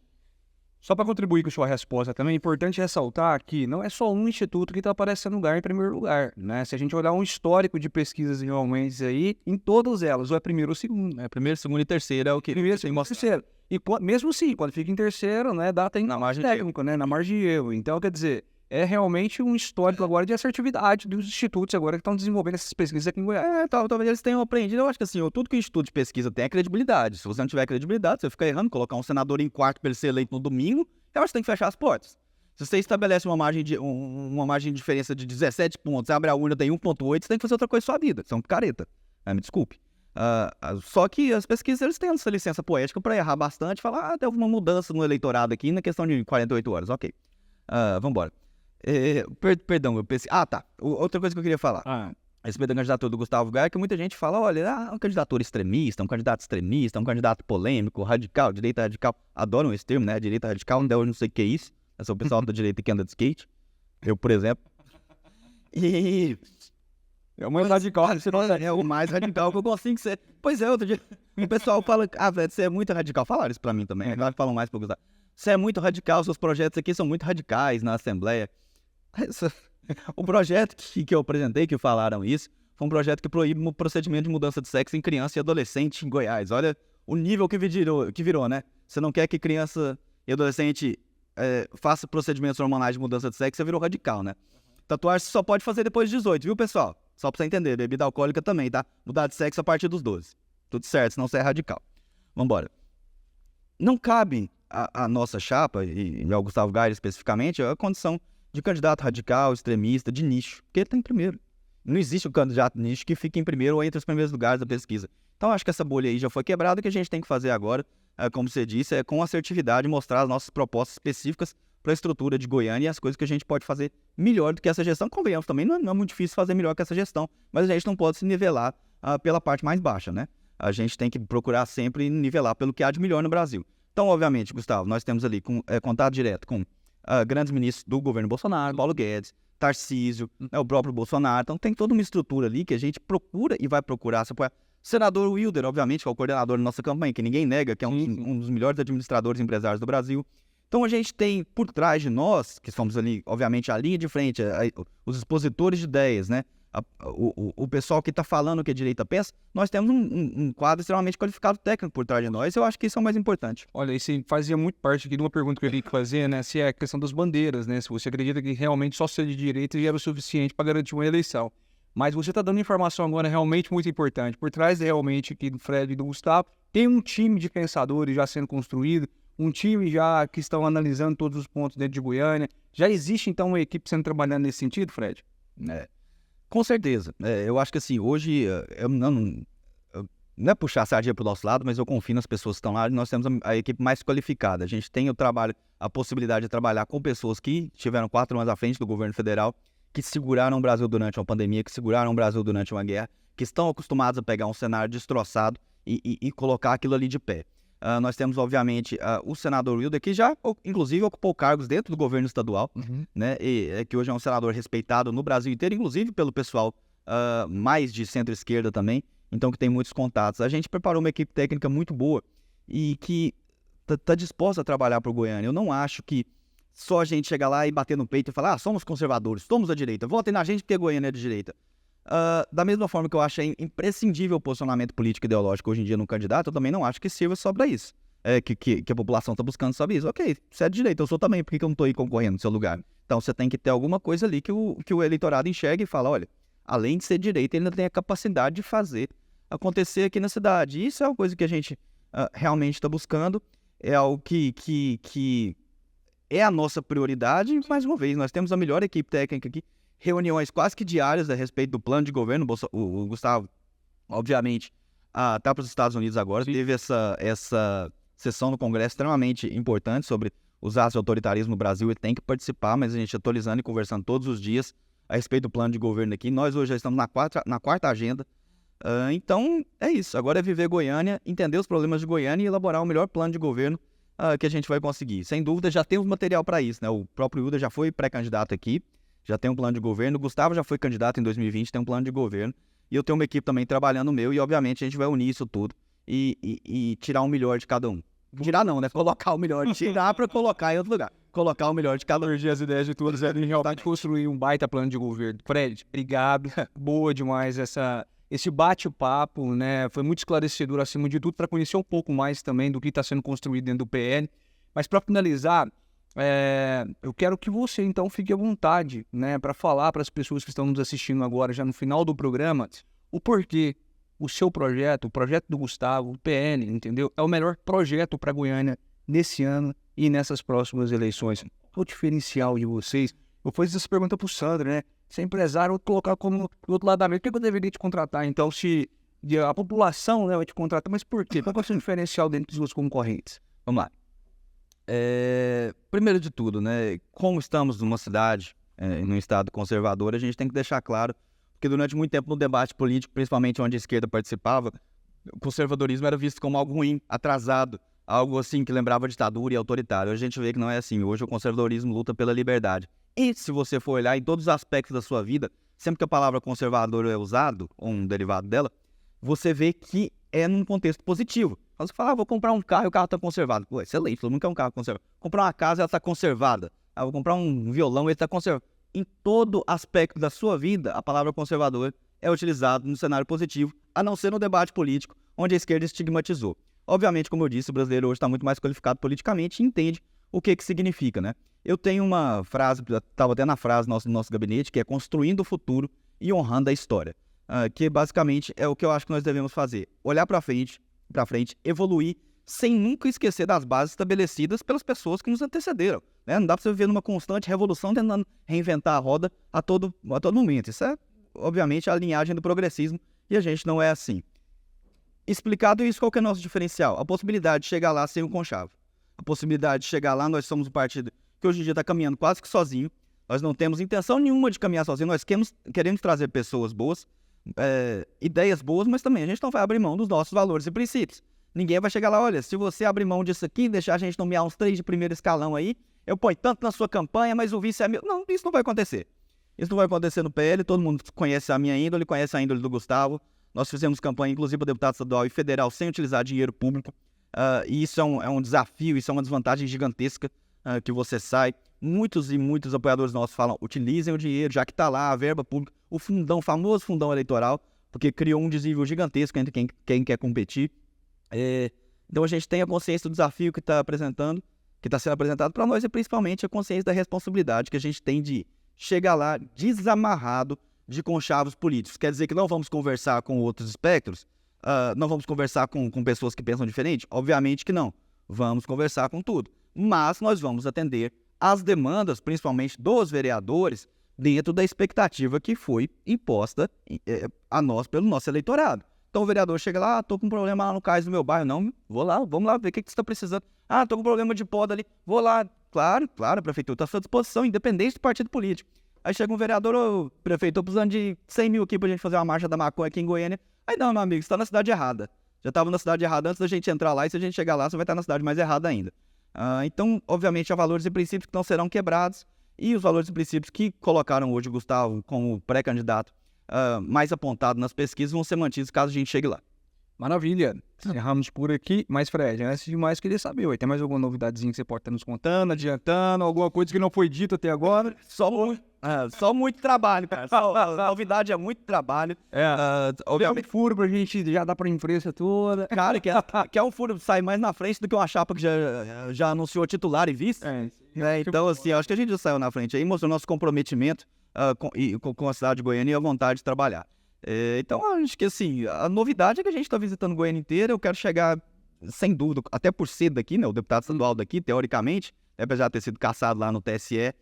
Só para contribuir com a sua resposta também, é importante ressaltar que não é só um instituto que está aparecendo no lugar em primeiro lugar, né? Se a gente olhar um histórico de pesquisas realmente aí, em todas elas, ou é primeiro ou segundo. É, primeiro, segundo e terceiro é o que Primeiro, segundo e terceiro. E mesmo assim, quando fica em terceiro, né, dá tem na margem técnico, né, na margem de erro. Então, quer dizer, é realmente um histórico agora de assertividade dos institutos agora que estão desenvolvendo essas pesquisas aqui em Goiás. Talvez eles tenham aprendido. Eu acho que assim, tudo que o instituto de pesquisa tem é credibilidade. Se você não tiver credibilidade, você fica errando, colocar um senador em quarto para ele ser eleito no domingo, eu acho que tem que fechar as portas. Se você estabelece uma margem de diferença de 17 pontos, abre a urna, tem 1,8, você tem que fazer outra coisa na sua vida. Você é um picareta. Me desculpe. Só que as pesquisas, eles têm essa licença poética para errar bastante, falar, teve uma mudança no eleitorado aqui na questão de 48 horas. Ok. Vambora. Perdão, eu pensei... tá. Outra coisa que eu queria falar. A respeito da candidatura do Gustavo Gaia, que muita gente fala, olha, é uma candidatura extremista, um candidato extremista, um candidato polêmico, radical, direita radical. Adoram esse termo, né? Direita radical, até hoje não sei o que é isso. É só o pessoal da direita que anda de skate. Eu, por exemplo. E... É o mais radical. É o mais radical que eu consigo ser. Pois é, outro dia o pessoal fala, velho, você é muito radical. Falaram isso pra mim também, agora falam mais pro Gustavo. Você é muito radical, seus projetos aqui são muito radicais na Assembleia. O projeto que eu apresentei, que falaram isso, foi um projeto que proíbe o procedimento de mudança de sexo em criança e adolescente em Goiás. Olha o nível que virou, né? Você não quer que criança e adolescente faça procedimentos hormonais de mudança de sexo, você virou radical, né? Tatuagem você só pode fazer depois de 18, viu, pessoal? Só pra você entender, bebida alcoólica também, tá? Mudar de sexo a partir dos 12. Tudo certo, senão você é radical. Vambora. Não cabe a nossa chapa, e ao Gustavo Gaia especificamente, a condição de candidato radical, extremista, de nicho, porque ele tá em primeiro. Não existe um candidato de nicho que fique em primeiro ou entre os primeiros lugares da pesquisa. Então, acho que essa bolha aí já foi quebrada. O que a gente tem que fazer agora, como você disse, é com assertividade mostrar as nossas propostas específicas para a estrutura de Goiânia e as coisas que a gente pode fazer melhor do que essa gestão. Convenhamos também, não é muito difícil fazer melhor que essa gestão, mas a gente não pode se nivelar pela parte mais baixa, né? A gente tem que procurar sempre nivelar pelo que há de melhor no Brasil. Então, obviamente, Gustavo, nós temos ali contato direto com grandes ministros do governo Bolsonaro, Paulo Guedes, Tarcísio, o próprio Bolsonaro. Então, tem toda uma estrutura ali que a gente procura e vai procurar se apoiar. Senador Wilder, obviamente, que é o coordenador da nossa campanha, que ninguém nega, que é um dos melhores administradores empresários do Brasil. Então, a gente tem por trás de nós, que somos ali, obviamente, a linha de frente, os expositores de ideias, né? O pessoal que está falando o que a direita pensa, nós temos um quadro extremamente qualificado técnico por trás de nós. Eu acho que isso é o mais importante. Olha, isso fazia muito parte aqui de uma pergunta que eu queria fazer, né? Se é a questão das bandeiras, né? Se você acredita que realmente só ser de direita já era o suficiente para garantir uma eleição. Mas você está dando informação agora realmente muito importante. Por trás realmente aqui do Fred e do Gustavo, tem um time de pensadores já sendo construído, um time já que estão analisando todos os pontos dentro de Goiânia. Já existe, então, uma equipe sendo trabalhando nesse sentido, Fred? Com certeza. Eu acho que assim, hoje, não é puxar a sardinha para o nosso lado, mas eu confio nas pessoas que estão lá. Nós temos a equipe mais qualificada. A gente tem a possibilidade de trabalhar com pessoas que tiveram 4 anos à frente do governo federal, que seguraram o Brasil durante uma pandemia, que seguraram o Brasil durante uma guerra, que estão acostumados a pegar um cenário destroçado e colocar aquilo ali de pé. Nós temos, obviamente, o senador Wilder, que já, inclusive, ocupou cargos dentro do governo estadual, né? Que hoje é um senador respeitado no Brasil inteiro, inclusive pelo pessoal mais de centro-esquerda também, então que tem muitos contatos. A gente preparou uma equipe técnica muito boa e que está disposta a trabalhar para o Goiânia. Eu não acho que só a gente chegar lá e bater no peito e falar, somos conservadores, somos da direita, votem na gente porque Goiânia é de direita. Da mesma forma que eu acho imprescindível o posicionamento político e ideológico hoje em dia no candidato, eu também não acho que sirva só para isso. Que a população está buscando só isso. Ok, você é de direita, eu sou também, por que eu não estou aí concorrendo no seu lugar? Então você tem que ter alguma coisa ali que o eleitorado enxergue e fala, olha, além de ser direita, ele ainda tem a capacidade de fazer acontecer aqui na cidade. E isso é uma coisa que a gente realmente está buscando, é algo que é a nossa prioridade. Mais uma vez, nós temos a melhor equipe técnica aqui, reuniões quase que diárias a respeito do plano de governo. O Gustavo, obviamente, está para os Estados Unidos agora. Sim. Teve essa sessão no Congresso extremamente importante sobre os atos de autoritarismo no Brasil. Ele tem que participar, mas a gente atualizando e conversando todos os dias a respeito do plano de governo aqui. Nós hoje já estamos na quarta agenda. Então, é isso. Agora é viver Goiânia, entender os problemas de Goiânia e elaborar o melhor plano de governo que a gente vai conseguir. Sem dúvida, já temos material para isso, né? O próprio Uda já foi pré-candidato aqui, já tem um plano de governo. O Gustavo já foi candidato em 2020, tem um plano de governo. E eu tenho uma equipe também trabalhando o meu, e obviamente a gente vai unir isso tudo e tirar o melhor de cada um. Tirar não, né? Colocar o melhor. Tirar para colocar em outro lugar. Colocar o melhor de cada um. As ideias de todos é realmente construir um baita plano de governo. Fred, obrigado. Boa demais esse bate-papo, né? Foi muito esclarecedor, acima de tudo, para conhecer um pouco mais também do que está sendo construído dentro do PL. Mas para finalizar, eu quero que você, então, fique à vontade, né? Para falar para as pessoas que estão nos assistindo agora, já no final do programa, o porquê o seu projeto, o projeto do Gustavo, o PL, entendeu? É o melhor projeto para Goiânia nesse ano e nessas próximas eleições. O diferencial de vocês, eu fiz essa pergunta para o Sandro, né? Se é empresário, eu vou colocar como do outro lado da mesa, por que eu deveria te contratar? Então, se a população, né, vai te contratar, mas por quê? Qual é o seu diferencial dentro dos seus concorrentes? Vamos lá. Primeiro de tudo, né? Como estamos numa cidade, num estado conservador, a gente tem que deixar claro que durante muito tempo no debate político, principalmente onde a esquerda participava, o conservadorismo era visto como algo ruim, atrasado, algo assim que lembrava ditadura e autoritário. A gente vê que não é assim. Hoje o conservadorismo luta pela liberdade. E se você for olhar em todos os aspectos da sua vida, sempre que a palavra conservador é usado, ou um derivado dela, você vê que é num contexto positivo. Você fala, vou comprar um carro e o carro está conservado. Pô, excelente, todo mundo quer um carro conservado. Comprar uma casa, ela está conservada. Vou comprar um violão, ele está conservado. Em todo aspecto da sua vida, a palavra conservador é utilizada no cenário positivo, a não ser no debate político, onde a esquerda estigmatizou. Obviamente, como eu disse, o brasileiro hoje está muito mais qualificado politicamente e entende o que significa, né? Eu tenho uma frase, estava até na frase do nosso gabinete, que é construindo o futuro e honrando a história. Que basicamente é o que eu acho que nós devemos fazer. Olhar para frente, evoluir, sem nunca esquecer das bases estabelecidas pelas pessoas que nos antecederam. Né? Não dá para você viver numa constante revolução tentando reinventar a roda a todo momento. Isso é, obviamente, a linhagem do progressismo e a gente não é assim. Explicado isso, qual que é o nosso diferencial? A possibilidade de chegar lá sem o conchavo. A possibilidade de chegar lá, nós somos um partido que hoje em dia está caminhando quase que sozinho. Nós não temos intenção nenhuma de caminhar sozinho. Nós queremos trazer pessoas boas, ideias boas, mas também a gente não vai abrir mão dos nossos valores e princípios. Ninguém vai chegar lá, olha, se você abrir mão disso aqui, deixar a gente nomear uns 3 de primeiro escalão aí, eu ponho tanto na sua campanha, mas o vice é meu. Não, isso não vai acontecer. Isso não vai acontecer no PL, todo mundo conhece a minha índole, conhece a índole do Gustavo. Nós fizemos campanha, inclusive, para deputado estadual e federal, sem utilizar dinheiro público. E isso é um desafio, isso é uma desvantagem gigantesca que você sai. Muitos e muitos apoiadores nossos falam, utilizem o dinheiro, já que está lá a verba pública, o fundão, o famoso fundão eleitoral, porque criou um desnível gigantesco entre quem quer competir. Então a gente tem a consciência do desafio que está sendo apresentado para nós e principalmente a consciência da responsabilidade que a gente tem de chegar lá desamarrado de conchavos políticos. Quer dizer que não vamos conversar com outros espectros? Não vamos conversar com pessoas que pensam diferente? Obviamente que não. Vamos conversar com tudo. Mas nós vamos atender às demandas, principalmente dos vereadores, dentro da expectativa que foi imposta a nós pelo nosso eleitorado. Então o vereador chega lá, tô com um problema lá no cais do meu bairro. Não, vou lá, vamos lá ver o que você está precisando. Tô com um problema de poda ali, vou lá. Claro, a prefeitura está à sua disposição, independente do partido político. Aí chega um vereador, prefeito, tô precisando de 100 mil aqui pra gente fazer uma marcha da maconha aqui em Goiânia. Aí não, meu amigo, você tá na cidade errada. Já estava na cidade errada antes da gente entrar lá, e se a gente chegar lá, você vai estar na cidade mais errada ainda. Então, obviamente, há valores e princípios que não serão quebrados, e os valores e princípios que colocaram hoje o Gustavo como pré-candidato mais apontado nas pesquisas vão ser mantidos caso a gente chegue lá. Maravilha. Encerramos por aqui. Mas, Fred, antes de mais, queria saber, tem mais alguma novidadezinha que você pode estar nos contando, adiantando, alguma coisa que não foi dita até agora? Só muito trabalho, cara. A novidade é muito trabalho. Obviamente, furo pra gente já dar pra imprensa toda. Cara, que é um furo sai mais na frente do que uma chapa que já anunciou titular e vice. Então, assim, acho que a gente já saiu na frente aí, mostrou nosso comprometimento com a cidade de Goiânia e a vontade de trabalhar. Então, acho que assim, a novidade é que a gente está visitando Goiânia inteira. Eu quero chegar, sem dúvida, até por ser daqui, né? O deputado estadual daqui, teoricamente, apesar de ter sido cassado lá no TSE,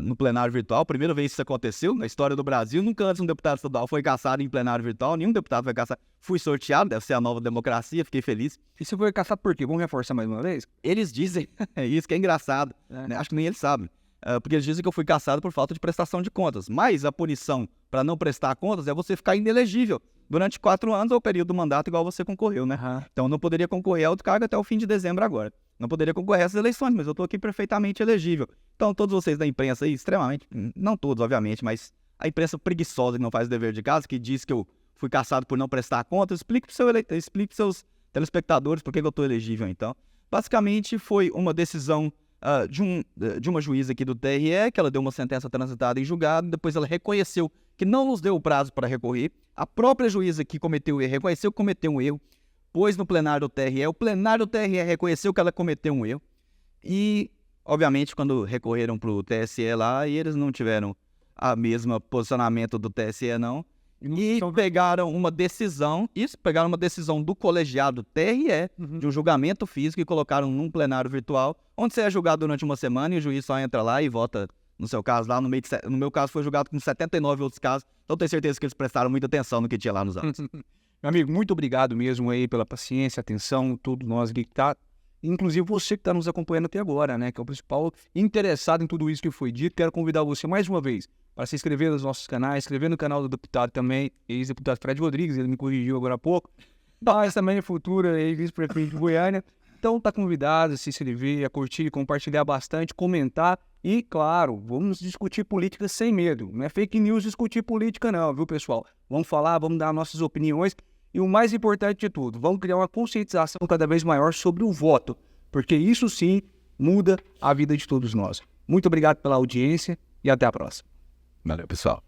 no plenário virtual. Primeira vez que isso aconteceu na história do Brasil. Nunca antes um deputado estadual foi cassado em plenário virtual. Nenhum deputado foi cassado. Fui sorteado, deve ser a nova democracia, fiquei feliz. E você foi cassado por quê? Vamos reforçar mais uma vez? Eles dizem, isso que é engraçado, né? Acho que nem eles sabem. Porque eles dizem que eu fui cassado por falta de prestação de contas. Mas a punição para não prestar contas é você ficar inelegível durante 4 anos ou período do mandato igual você concorreu, né? Então eu não poderia concorrer a outro cargo até o fim de dezembro agora. não poderia concorrer a essas eleições, mas eu estou aqui perfeitamente elegível. Então, todos vocês da imprensa aí, extremamente, não todos, obviamente, mas a imprensa preguiçosa que não faz o dever de casa, que diz que eu fui caçado por não prestar conta, explique para seus telespectadores por que eu estou elegível, então. Basicamente, foi uma decisão de uma juíza aqui do TRE, que ela deu uma sentença transitada em julgado, depois ela reconheceu que não nos deu o prazo para recorrer. A própria juíza que cometeu o erro reconheceu que cometeu um erro, pôs no plenário do TRE, o plenário do TRE reconheceu que ela cometeu um erro, e, obviamente, quando recorreram para o TSE lá, e eles não tiveram a mesma posicionamento do TSE, não, e pegaram uma decisão do colegiado TRE, de um julgamento físico, e colocaram num plenário virtual, onde você é julgado durante uma semana e o juiz só entra lá e vota, no seu caso lá, no meu caso foi julgado com 79 outros casos, então tenho certeza que eles prestaram muita atenção no que tinha lá nos autos. Meu amigo, muito obrigado mesmo aí pela paciência, atenção, todos nós aqui que tá, inclusive você que está nos acompanhando até agora, né, que é o principal interessado em tudo isso que foi dito. Quero convidar você mais uma vez para se inscrever nos nossos canais, inscrever no canal do deputado também, ex-deputado Fred Rodrigues, ele me corrigiu agora há pouco, mas também futura ex-prefeito de Goiânia. Então tá convidado a se inscrever, a curtir, compartilhar bastante, comentar e, claro, vamos discutir política sem medo. Não é fake news discutir política não, viu, pessoal? Vamos falar, vamos dar nossas opiniões e o mais importante de tudo, vamos criar uma conscientização cada vez maior sobre o voto, porque isso sim muda a vida de todos nós. Muito obrigado pela audiência e até a próxima. Valeu, pessoal.